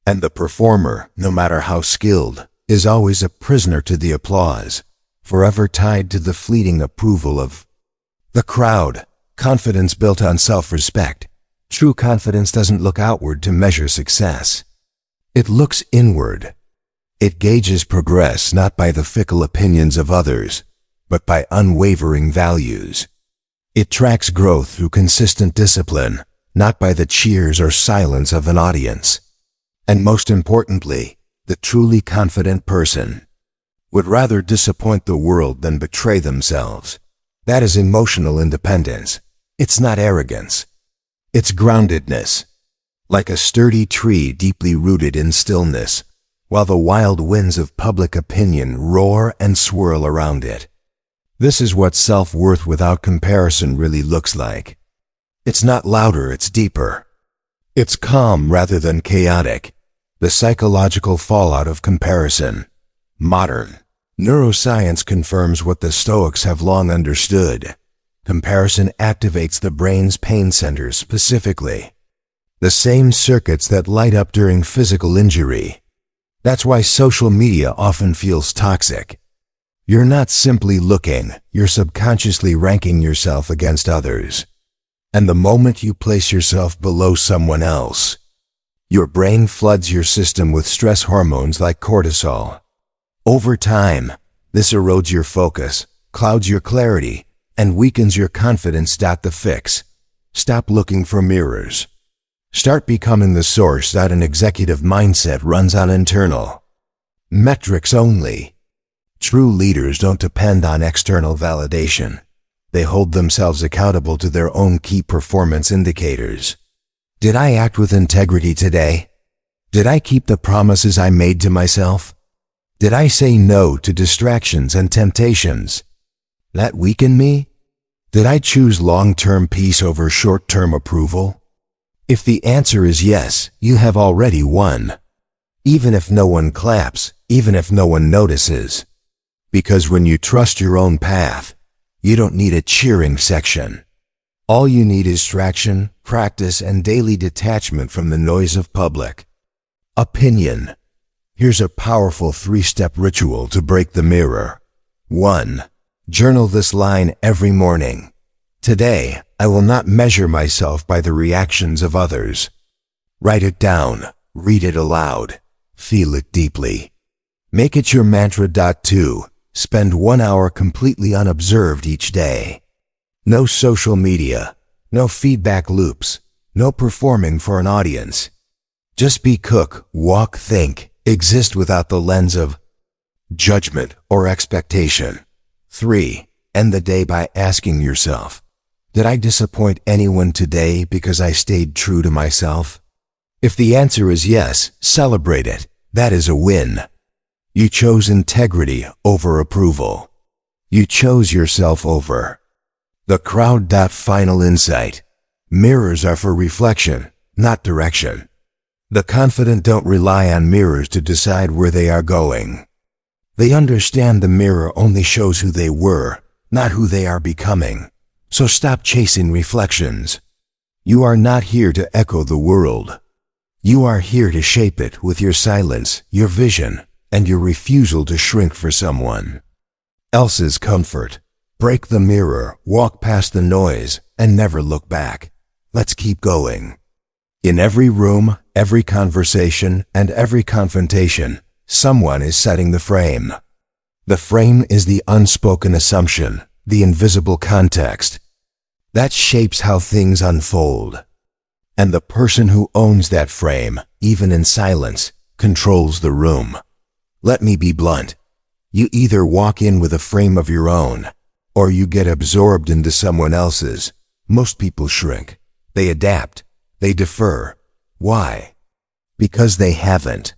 And the performer, no matter how skilled, is always a prisoner to the applause, forever tied to the fleeting approval of the crowd. Confidence built on self-respect. True confidence doesn't look outward to measure success. It looks inward. It gauges progress not by the fickle opinions of others, but by unwavering values. It tracks growth through consistent discipline, not by the cheers or silence of an audience. And most importantly, the truly confident person would rather disappoint the world than betray themselves. That is emotional independence. It's not arrogance. It's groundedness. Like a sturdy tree deeply rooted in stillness, while the wild winds of public opinion roar and swirl around it. This is what self-worth without comparison really looks like. It's not louder, it's deeper. It's calm rather than chaotic. The psychological fallout of comparison. Modern neuroscience confirms what the Stoics have long understood. Comparison activates the brain's pain centers specifically, the same circuits that light up during physical injury. That's why social media often feels toxic. You're not simply looking, you're subconsciously ranking yourself against others. And the moment you place yourself below someone else, your brain floods your system with stress hormones like cortisol. Over time, this erodes your focus, clouds your clarity, and weakens your confidence. The fix: stop looking for mirrors. Start becoming the source. An executive mindset runs on internal metrics only. True leaders don't depend on external validation. They hold themselves accountable to their own key performance indicators. Did I act with integrity today? Did I keep the promises I made to myself? Did I say no to distractions and temptations that weaken me? Did I choose long-term peace over short-term approval? If the answer is yes, you have already won. Even if no one claps, even if no one notices. Because when you trust your own path, you don't need a cheering section. All you need is traction, practice, and daily detachment from the noise of public opinion. Here's a powerful 3-step ritual to break the mirror. 1. Journal this line every morning. Today, I will not measure myself by the reactions of others. Write it down, read it aloud, feel it deeply. Make it your mantra. 2. Spend 1 hour completely unobserved each day. No social media, no feedback loops, no performing for an audience. Just be, cook, walk, think, exist without the lens of judgment or expectation. 3. End the day by asking yourself, did I disappoint anyone today because I stayed true to myself? If the answer is yes, celebrate it. That is a win. You chose integrity over approval. You chose yourself over the crowd. Final insight: mirrors are for reflection, not direction. The confident don't rely on mirrors to decide where they are going. They understand the mirror only shows who they were, not who they are becoming. So stop chasing reflections. You are not here to echo the world. You are here to shape it with your silence, your vision, and your refusal to shrink for someone else's comfort. Break the mirror, walk past the noise, and never look back. Let's keep going. In every room, every conversation, and every confrontation, someone is setting the frame. The frame is the unspoken assumption, the invisible context, that shapes how things unfold. And the person who owns that frame, even in silence, controls the room. Let me be blunt. You either walk in with a frame of your own, or you get absorbed into someone else's. Most people shrink. They adapt. They defer. Why? Because they haven't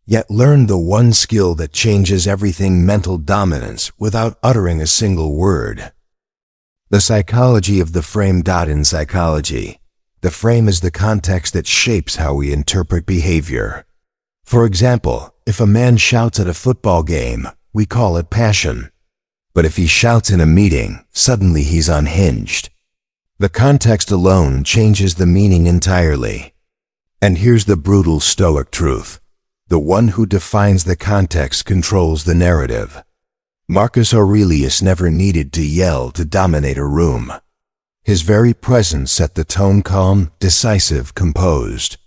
yet learned the one skill that changes everything: mental dominance without uttering a single word. The psychology of the frame. In psychology, the frame is the context that shapes how we interpret behavior. For example, if a man shouts at a football game, we call it passion. But if he shouts in a meeting, suddenly he's unhinged. The context alone changes the meaning entirely. And here's the brutal Stoic truth. The one who defines the context controls the narrative. Marcus Aurelius never needed to yell to dominate a room. His very presence set the tone: calm, decisive, composed.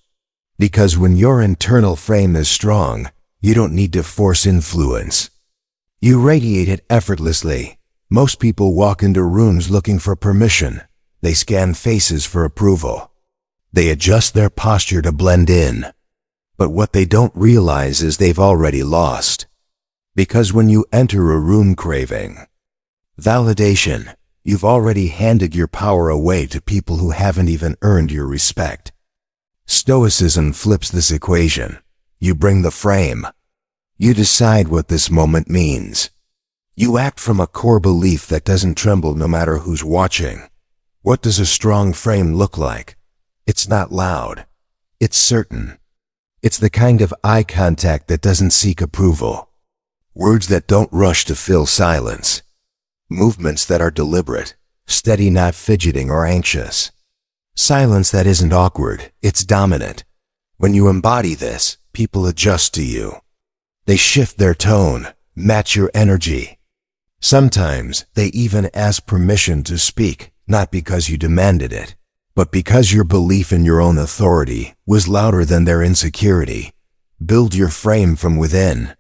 Because when your internal frame is strong, you don't need to force influence. You radiate it effortlessly. Most people walk into rooms looking for permission. They scan faces for approval. They adjust their posture to blend in. But what they don't realize is they've already lost. Because when you enter a room craving validation, you've already handed your power away to people who haven't even earned your respect. Stoicism flips this equation. You bring the frame. You decide what this moment means. You act from a core belief that doesn't tremble no matter who's watching. What does a strong frame look like? It's not loud. It's certain. It's the kind of eye contact that doesn't seek approval. Words that don't rush to fill silence. Movements that are deliberate, steady, not fidgeting or anxious. Silence that isn't awkward, it's dominant. When you embody this, people adjust to you. They shift their tone, match your energy. Sometimes they even ask permission to speak, not because you demanded it, but because your belief in your own authority was louder than their insecurity. Build your frame from within.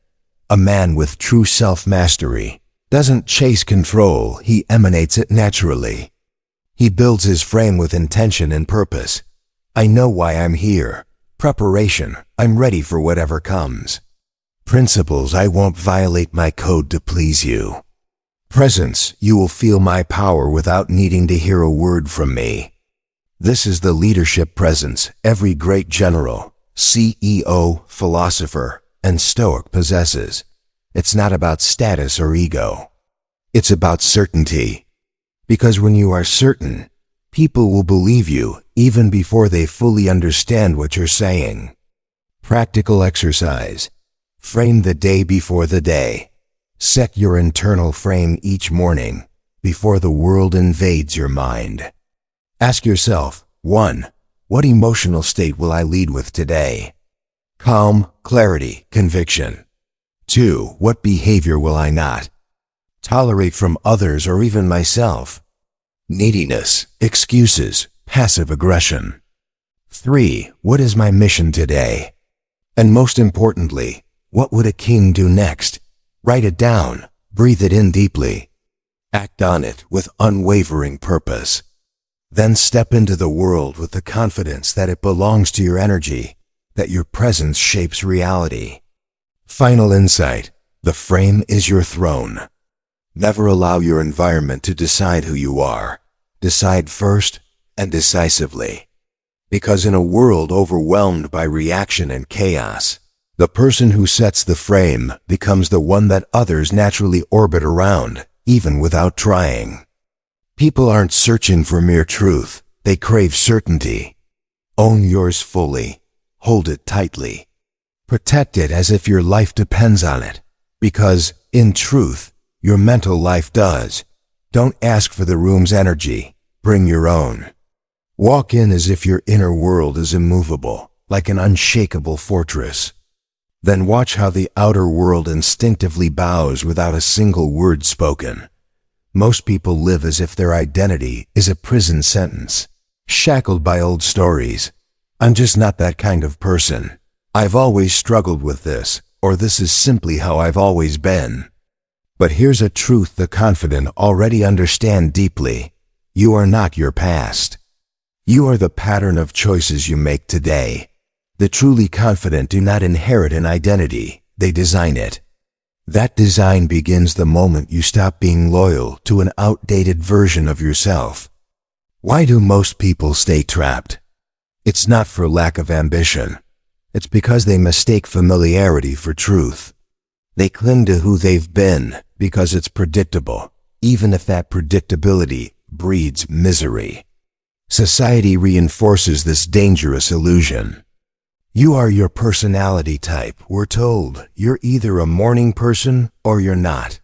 A man with true self-mastery doesn't chase control, he emanates it naturally. He builds his frame with intention and purpose. I know why I'm here. Preparation, I'm ready for whatever comes. Principles, I won't violate my code to please you. Presence, you will feel my power without needing to hear a word from me. This is the leadership presence every great general, CEO, philosopher, and Stoic possesses. It's not about status or ego. It's about certainty. Because when you are certain, people will believe you even before they fully understand what you're saying. Practical exercise. Frame the day before the day. Set your internal frame each morning before the world invades your mind. Ask yourself, 1. What emotional state will I lead with today? Calm, clarity, conviction. 2. What behavior will I not tolerate from others or even myself? Neediness, excuses, passive aggression. 3. What is my mission today? And most importantly, what would a king do next? Write it down, breathe it in deeply. Act on it with unwavering purpose. Then step into the world with the confidence that it belongs to your energy, that your presence shapes reality. Final insight: the frame is your throne. Never allow your environment to decide who you are. Decide first and decisively. Because in a world overwhelmed by reaction and chaos, the person who sets the frame becomes the one that others naturally orbit around, even without trying. People aren't searching for mere truth, they crave certainty. Own yours fully. Hold it tightly. Protect it as if your life depends on it. Because, in truth, your mental life does. Don't ask for the room's energy. Bring your own. Walk in as if your inner world is immovable, like an unshakable fortress. Then watch how the outer world instinctively bows without a single word spoken. Most people live as if their identity is a prison sentence, shackled by old stories. I'm just not that kind of person. I've always struggled with this, or this is simply how I've always been. But here's a truth the confident already understand deeply. You are not your past. You are the pattern of choices you make today. The truly confident do not inherit an identity, they design it. That design begins the moment you stop being loyal to an outdated version of yourself. Why do most people stay trapped? It's not for lack of ambition. It's because they mistake familiarity for truth. They cling to who they've been because it's predictable, even if that predictability breeds misery. Society reinforces this dangerous illusion. You are your personality type, we're told. You're either a morning person or you're not.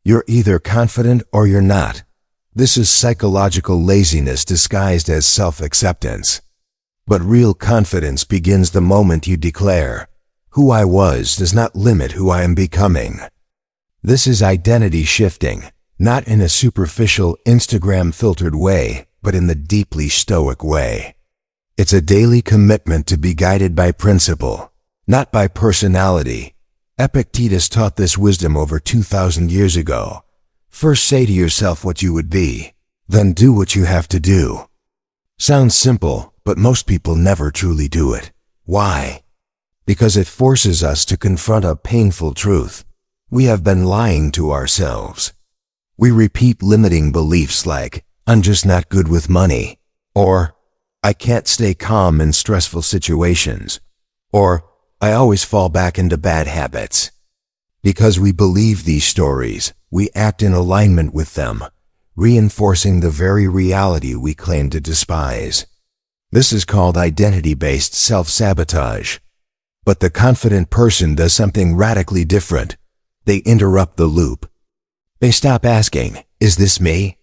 You're either confident or you're not. This is psychological laziness disguised as self-acceptance. But real confidence begins the moment you declare, "Who I was does not limit who I am becoming." This is identity shifting, not in a superficial Instagram-filtered way, but in the deeply Stoic way. It's a daily commitment to be guided by principle, not by personality. Epictetus taught this wisdom over 2,000 years ago. First say to yourself what you would be, then do what you have to do. Sounds simple, but most people never truly do it. Why? Because it forces us to confront a painful truth. We have been lying to ourselves. We repeat limiting beliefs like, "I'm just not good with money," or "I can't stay calm in stressful situations," or "I always fall back into bad habits." Because we believe these stories, we act in alignment with them, reinforcing the very reality we claim to despise. This is called identity-based self-sabotage. But the confident person does something radically different. They interrupt the loop. They stop asking, "Is this me?"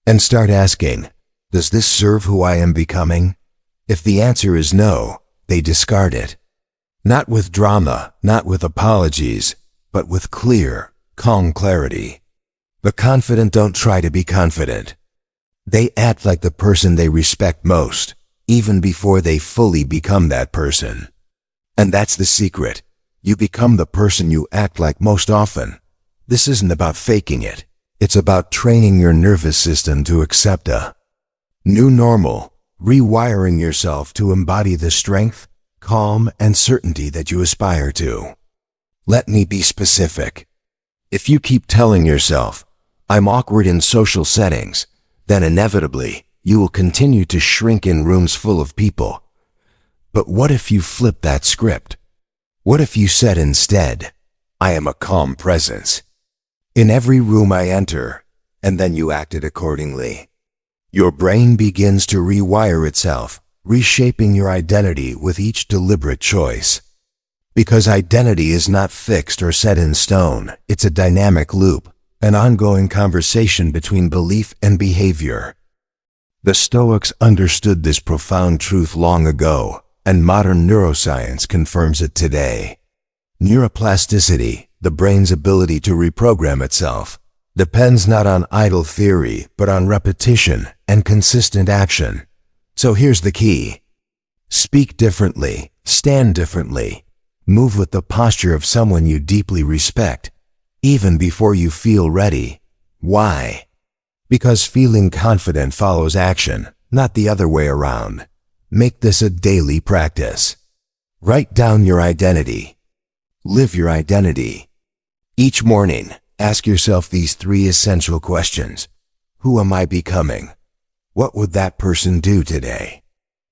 and start asking, "Does this serve who I am becoming?" If the answer is no, they discard it. Not with drama, not with apologies, but with clear, calm clarity. The confident don't try to be confident. They act like the person they respect most, even before they fully become that person. And that's the secret. You become the person you act like most often. This isn't about faking it. It's about training your nervous system to accept a new normal, rewiring yourself to embody the strength, calm, and certainty that you aspire to. Let me be specific. If you keep telling yourself, "I'm awkward in social settings," then inevitably, you will continue to shrink in rooms full of people. But what if you flip that script? What if you said instead, "I am a calm presence in every room I enter," and then you acted accordingly? Your brain begins to rewire itself, reshaping your identity with each deliberate choice. Because identity is not fixed or set in stone, it's a dynamic loop, an ongoing conversation between belief and behavior. The Stoics understood this profound truth long ago, and modern neuroscience confirms it today. Neuroplasticity, the brain's ability to reprogram itself, depends not on idle theory, but on repetition and consistent action. So here's the key. Speak differently, stand differently, move with the posture of someone you deeply respect, even before you feel ready. Why? Because feeling confident follows action, not the other way around. Make this a daily practice. Write down your identity. Live your identity. Each morning, ask yourself these 3 essential questions. Who am I becoming? What would that person do today?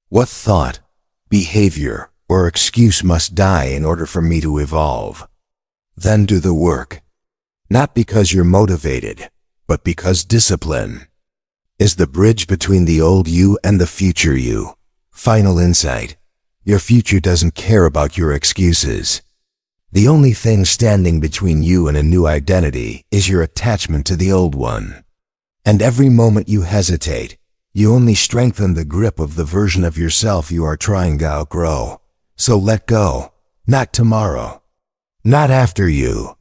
What thought, behavior, or excuse must die in order for me to evolve? Then do the work. Not because you're motivated, but because discipline is the bridge between the old you and the future you. Final insight. Your future doesn't care about your excuses. The only thing standing between you and a new identity is your attachment to the old one. And every moment you hesitate, you only strengthen the grip of the version of yourself you are trying to outgrow. So let go. Not tomorrow. Not after you.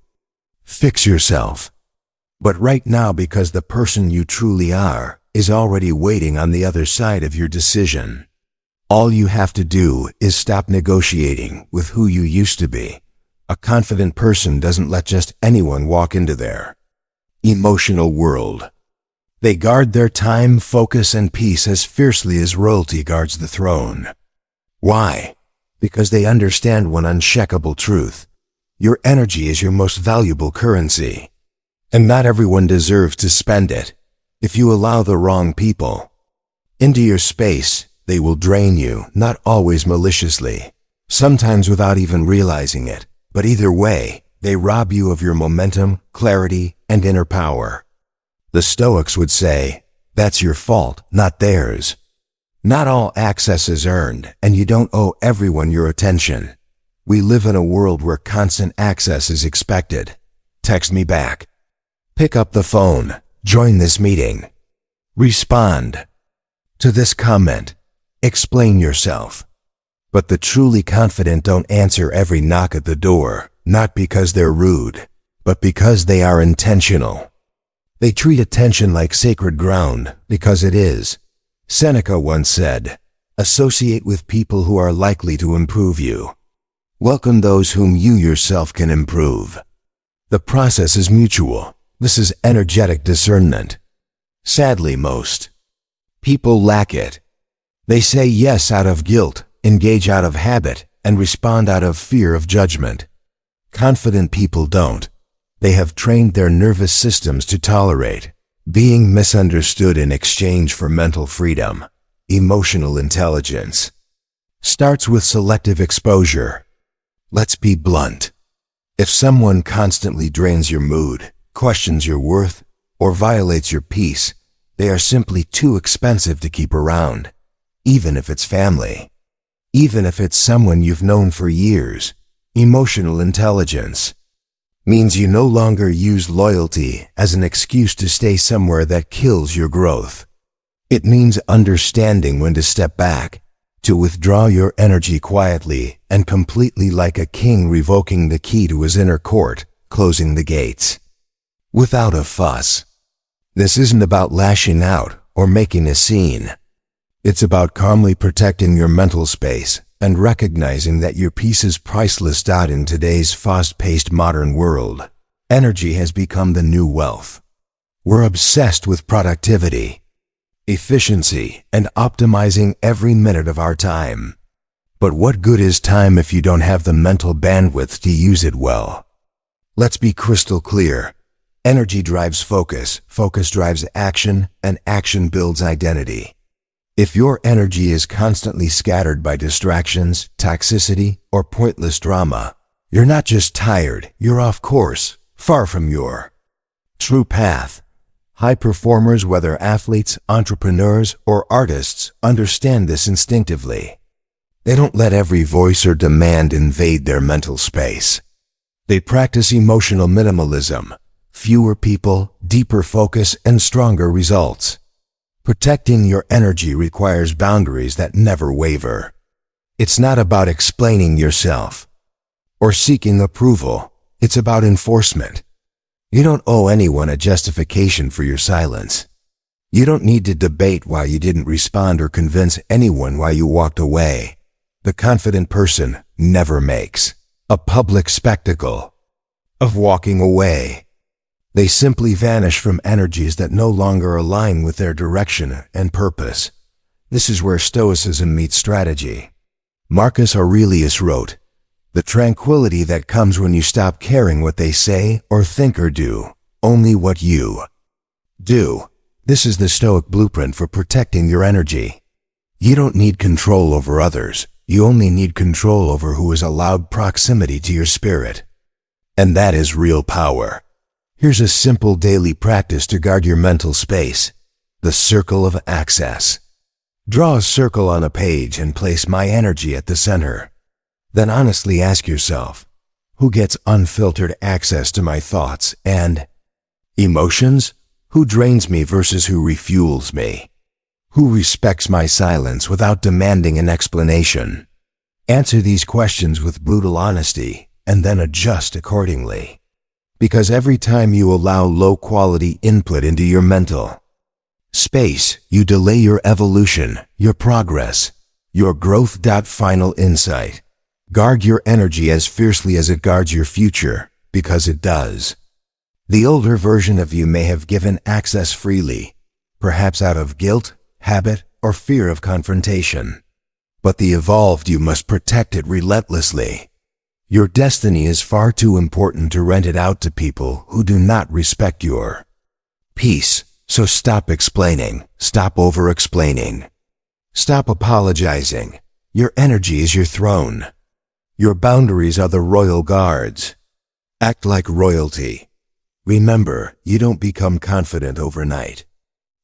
Fix yourself. But right now, because the person you truly are is already waiting on the other side of your decision. All you have to do is stop negotiating with who you used to be. A confident person doesn't let just anyone walk into their Emotional world. They guard their time, focus, and peace as fiercely as royalty guards the throne. Why? Because they understand one unshakable truth. Your energy is your most valuable currency. And not everyone deserves to spend it. If you allow the wrong people into your space, they will drain you, not always maliciously, sometimes without even realizing it. But either way, they rob you of your momentum, clarity, and inner power. The Stoics would say, that's your fault, not theirs. Not all access is earned, and you don't owe everyone your attention. We live in a world where constant access is expected. Text me back. Pick up the phone. Join this meeting. Respond to this comment. Explain yourself. But the truly confident don't answer every knock at the door, not because they're rude, but because they are intentional. They treat attention like sacred ground, because it is. Seneca once said, associate with people who are likely to improve you. Welcome those whom you yourself can improve. The process is mutual. This is energetic discernment. Sadly, most people lack it. They say yes out of guilt, engage out of habit, and respond out of fear of judgment. Confident people don't. They have trained their nervous systems to tolerate being misunderstood in exchange for mental freedom. Emotional intelligence starts with selective exposure. Let's be blunt. If someone constantly drains your mood, questions your worth, or violates your peace, they are simply too expensive to keep around. Even if it's family. Even if it's someone you've known for years. Emotional intelligence means you no longer use loyalty as an excuse to stay somewhere that kills your growth. It means understanding when to step back, to withdraw your energy quietly and completely, like a king revoking the key to his inner court, closing the gates. Without a fuss. This isn't about lashing out or making a scene. It's about calmly protecting your mental space and recognizing that your peace is priceless. In today's fast-paced modern world, energy has become the new wealth. We're obsessed with productivity, efficiency, and optimizing every minute of our time. But what good is time if you don't have the mental bandwidth to use it well? Let's be crystal clear. Energy drives focus, focus drives action, and action builds identity. If your energy is constantly scattered by distractions, toxicity, or pointless drama, you're not just tired, you're off course, far from your true path. High performers, whether athletes, entrepreneurs, or artists, understand this instinctively. They don't let every voice or demand invade their mental space. They practice emotional minimalism. Fewer people, deeper focus, and stronger results. Protecting your energy requires boundaries that never waver. It's not about explaining yourself or seeking approval. It's about enforcement. You don't owe anyone a justification for your silence. You don't need to debate why you didn't respond or convince anyone why you walked away. The confident person never makes a public spectacle of walking away. They simply vanish from energies that no longer align with their direction and purpose. This is where Stoicism meets strategy. Marcus Aurelius wrote, "The tranquility that comes when you stop caring what they say or think or do, only what you do." This is the Stoic blueprint for protecting your energy. You don't need control over others. You only need control over who is allowed proximity to your spirit. And that is real power. Here's a simple daily practice to guard your mental space. The circle of access. Draw a circle on a page and place my energy at the center. Then honestly ask yourself, who gets unfiltered access to my thoughts and emotions? Who drains me versus who refuels me? Who respects my silence without demanding an explanation? Answer these questions with brutal honesty and then adjust accordingly. Because every time you allow low-quality input into your mental space, you delay your evolution, your progress, your growth. Final insight. Guard your energy as fiercely as it guards your future, because it does. The older version of you may have given access freely, perhaps out of guilt, habit, or fear of confrontation. But the evolved you must protect it relentlessly. Your destiny is far too important to rent it out to people who do not respect your peace. So stop explaining, stop over-explaining. Stop apologizing. Your energy is your throne. Your boundaries are the royal guards. Act like royalty. Remember, you don't become confident overnight.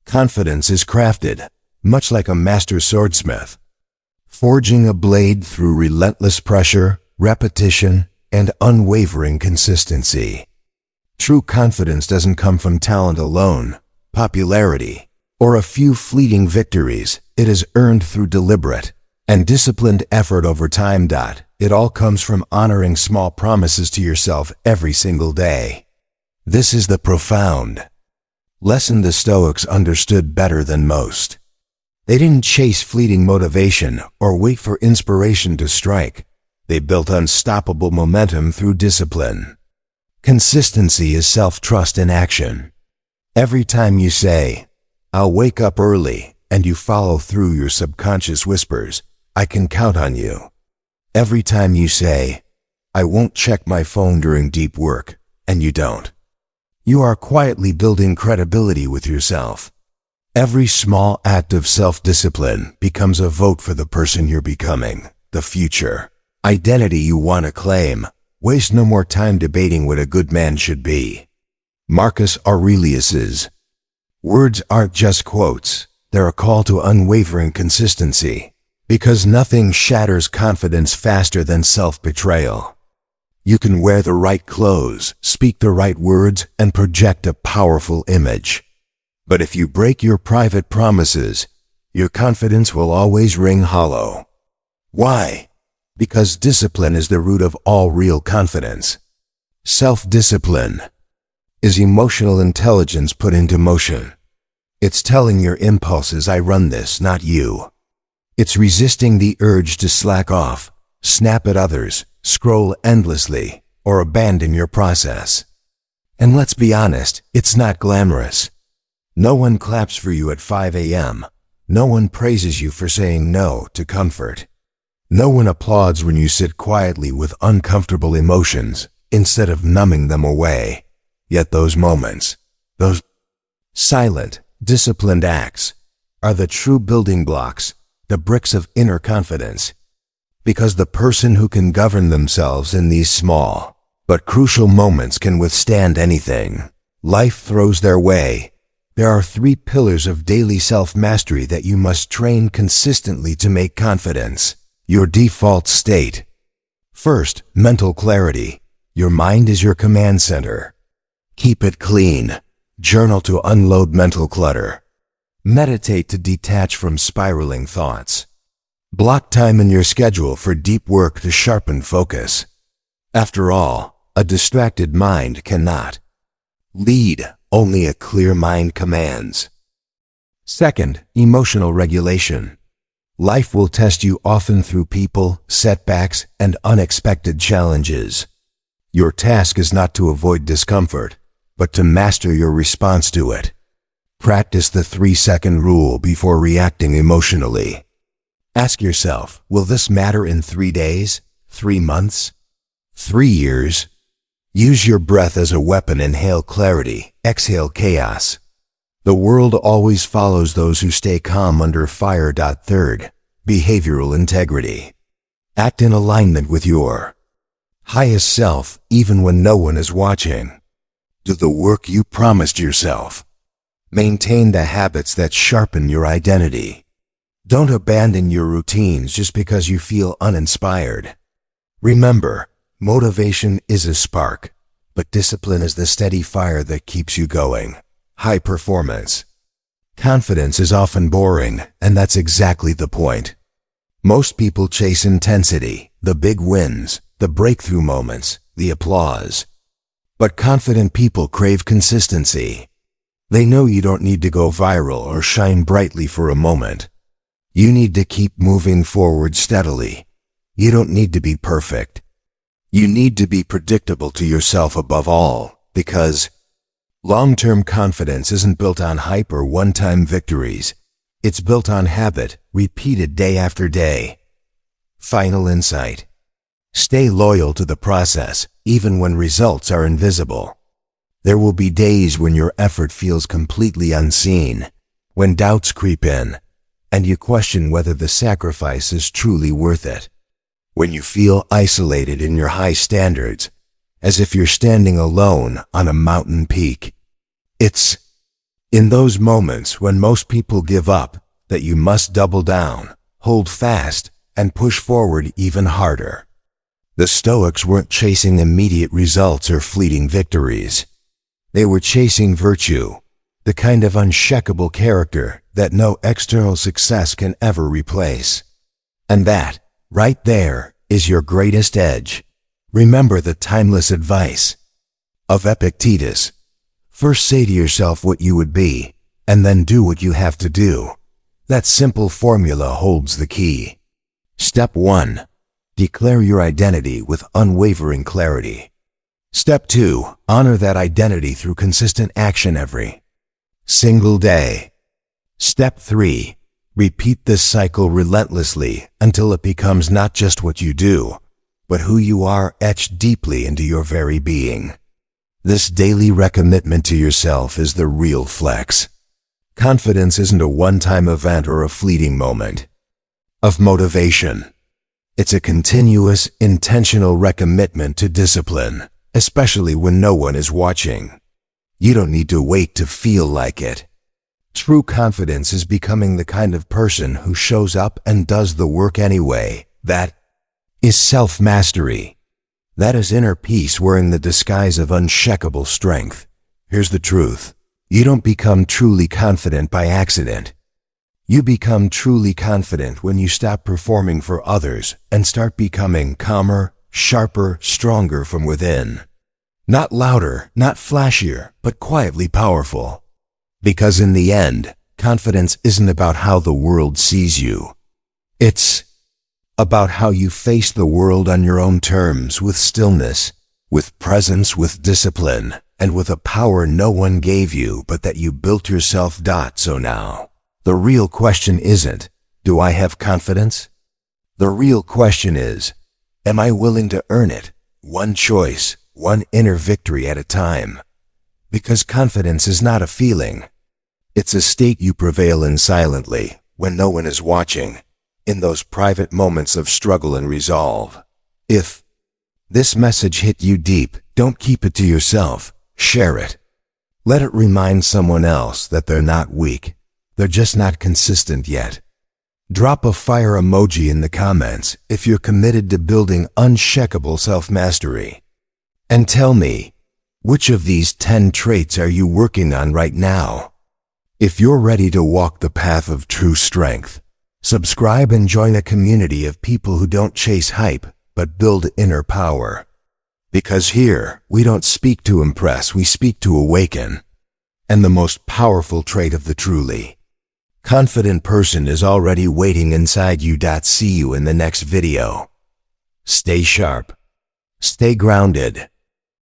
Confidence is crafted, much like a master swordsmith, forging a blade through relentless pressure, repetition, and unwavering consistency. True confidence doesn't come from talent alone, popularity, or a few fleeting victories. It is earned through deliberate and disciplined effort over time. It all comes from honoring small promises to yourself every single day. This is the profound lesson the Stoics understood better than most. They didn't chase fleeting motivation or wait for inspiration to strike. They built unstoppable momentum through discipline. Consistency is self-trust in action. Every time you say, "I'll wake up early," and you follow through, your subconscious whispers, "I can count on you." Every time you say, "I won't check my phone during deep work," and you don't, you are quietly building credibility with yourself. Every small act of self-discipline becomes a vote for the person you're becoming, the future identity you want to claim. Waste no more time debating what a good man should be. Marcus Aurelius's words aren't just quotes, they're a call to unwavering consistency, because nothing shatters confidence faster than self-betrayal. You can wear the right clothes, speak the right words, and project a powerful image. But if you break your private promises, your confidence will always ring hollow. Why? Because discipline is the root of all real confidence. Self-discipline is emotional intelligence put into motion. It's telling your impulses, "I run this, not you." It's resisting the urge to slack off, snap at others, scroll endlessly, or abandon your process. And let's be honest, it's not glamorous. No one claps for you at 5 a.m. No one praises you for saying no to comfort. No one applauds when you sit quietly with uncomfortable emotions instead of numbing them away. Yet those moments, those silent, disciplined acts, are the true building blocks, the bricks of inner confidence. Because the person who can govern themselves in these small but crucial moments can withstand anything life throws their way. There are 3 pillars of daily self-mastery that you must train consistently to make confidence your default state. First, mental clarity. Your mind is your command center. Keep it clean. Journal to unload mental clutter. Meditate to detach from spiraling thoughts. Block time in your schedule for deep work to sharpen focus. After all, a distracted mind cannot lead. Only a clear mind commands. Second, emotional regulation. Life will test you often through people, setbacks, and unexpected challenges. Your task is not to avoid discomfort, but to master your response to it. Practice the 3-second rule before reacting emotionally. Ask yourself, will this matter in 3 days, 3 months, 3 years? Use your breath as a weapon. Inhale clarity, exhale chaos. The world always follows those who stay calm under fire. Third, behavioral integrity. Act in alignment with your highest self, even when no one is watching. Do the work you promised yourself. Maintain the habits that sharpen your identity. Don't abandon your routines just because you feel uninspired. Remember, motivation is a spark, but discipline is the steady fire that keeps you going. High performance. Confidence is often boring, and that's exactly the point. Most people chase intensity, the big wins, the breakthrough moments, the applause. But confident people crave consistency. They know you don't need to go viral or shine brightly for a moment. You need to keep moving forward steadily. You don't need to be perfect. You need to be predictable to yourself above all, because Long-term confidence isn't built on hype or one-time victories. It's built on habit, repeated day after day. Final insight. Stay loyal to the process, even when results are invisible. There will be days when your effort feels completely unseen, when doubts creep in, and you question whether the sacrifice is truly worth it. When you feel isolated in your high standards, as if you're standing alone on a mountain peak. It's in those moments when most people give up that you must double down, hold fast, and push forward even harder. The Stoics weren't chasing immediate results or fleeting victories. They were chasing virtue, the kind of unshakable character that no external success can ever replace. And that, right there, is your greatest edge. Remember the timeless advice of Epictetus. First say to yourself what you would be, and then do what you have to do. That simple formula holds the key. Step 1. Declare your identity with unwavering clarity. Step 2. Honor that identity through consistent action every single day. Step 3. Repeat this cycle relentlessly until it becomes not just what you do, but who you are etched deeply into your very being. This daily recommitment to yourself is the real flex. Confidence isn't a one-time event or a fleeting moment of motivation. It's a continuous, intentional recommitment to discipline, especially when no one is watching. You don't need to wait to feel like it. True confidence is becoming the kind of person who shows up and does the work anyway. That is self-mastery. That is inner peace wearing the disguise of unshakable strength. Here's the truth. You don't become truly confident by accident. You become truly confident when you stop performing for others and start becoming calmer, sharper, stronger from within. Not louder, not flashier, but quietly powerful. Because in the end, confidence isn't about how the world sees you. It's about how you face the world on your own terms, with stillness, with presence, with discipline, and with a power no one gave you but that you built yourself. So now, the real question isn't, do I have confidence? The real question is, am I willing to earn it, one choice, one inner victory at a time? Because confidence is not a feeling. It's a state you prevail in silently, when no one is watching, in those private moments of struggle and resolve. If this message hit you deep, don't keep it to yourself. Share it. Let it remind someone else that they're not weak. They're just not consistent yet. Drop a fire emoji in the comments if you're committed to building unshakable self-mastery. And tell me, which of these 10 traits are you working on right now? If you're ready to walk the path of true strength, subscribe and join a community of people who don't chase hype, but build inner power. Because here, we don't speak to impress, we speak to awaken. And the most powerful trait of the truly confident person is already waiting inside you. See you in the next video. Stay sharp. Stay grounded.